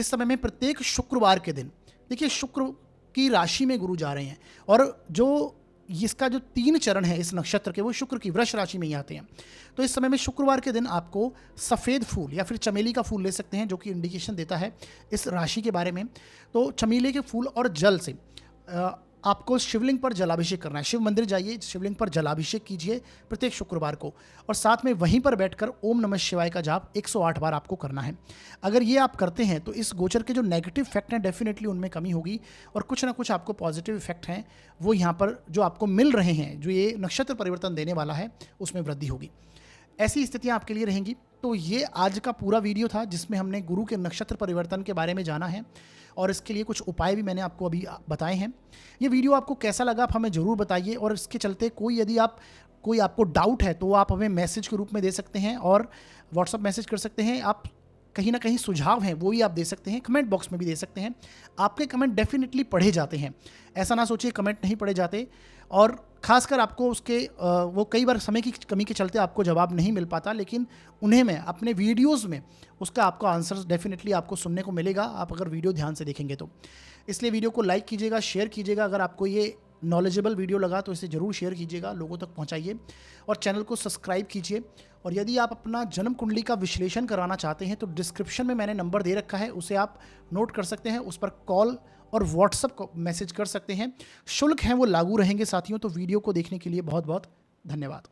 समय में प्रत्येक शुक्रवार के दिन, देखिए शुक्र की राशि में गुरु जा रहे हैं और जो इसका जो 3 चरण है इस नक्षत्र के वो शुक्र की वृष राशि में ही आते हैं। तो इस समय में शुक्रवार के दिन आपको सफ़ेद फूल या फिर चमेली का फूल ले सकते हैं, जो कि इंडिकेशन देता है इस राशि के बारे में। तो चमेली के फूल और जल से आपको शिवलिंग पर जलाभिषेक करना है। शिव मंदिर जाइए, शिवलिंग पर जलाभिषेक कीजिए प्रत्येक शुक्रवार को, और साथ में वहीं पर बैठकर ओम नमः शिवाय का जाप 108 बार आपको करना है। अगर ये आप करते हैं तो इस गोचर के जो नेगेटिव इफेक्ट हैं डेफिनेटली उनमें कमी होगी और कुछ ना कुछ आपको पॉजिटिव इफेक्ट हैं वो यहाँ पर जो आपको मिल रहे हैं, जो ये नक्षत्र परिवर्तन देने वाला है, उसमें वृद्धि होगी। ऐसी स्थितियाँ आपके लिए रहेंगी। तो ये आज का पूरा वीडियो था जिसमें हमने गुरु के नक्षत्र परिवर्तन के बारे में जाना है और इसके लिए कुछ उपाय भी मैंने आपको अभी बताए हैं। ये वीडियो आपको कैसा लगा आप हमें ज़रूर बताइए, और इसके चलते यदि आपको डाउट है तो आप हमें मैसेज के रूप में दे सकते हैं और व्हाट्सअप मैसेज कर सकते हैं। आप कहीं ना कहीं सुझाव हैं वो भी आप दे सकते हैं, कमेंट बॉक्स में भी दे सकते हैं। आपके कमेंट डेफिनेटली पढ़े जाते हैं, ऐसा ना सोचिए कमेंट नहीं पढ़े जाते। और खासकर आपको उसके वो कई बार समय की कमी के चलते आपको जवाब नहीं मिल पाता, लेकिन उन्हें मैं अपने वीडियोज़ में उसका आपको आंसर डेफिनेटली आपको सुनने को मिलेगा, आप अगर वीडियो ध्यान से देखेंगे तो। इसलिए वीडियो को लाइक कीजिएगा, शेयर कीजिएगा। अगर आपको ये नॉलेजेबल वीडियो लगा तो इसे ज़रूर शेयर कीजिएगा, लोगों तक पहुंचाइए और चैनल को सब्सक्राइब कीजिए। और यदि आप अपना जन्म कुंडली का विश्लेषण कराना चाहते हैं तो डिस्क्रिप्शन में मैंने नंबर दे रखा है, उसे आप नोट कर सकते हैं, उस पर कॉल और व्हाट्सएप को मैसेज कर सकते हैं। शुल्क हैं वो लागू रहेंगे साथियों। तो वीडियो को देखने के लिए बहुत बहुत धन्यवाद।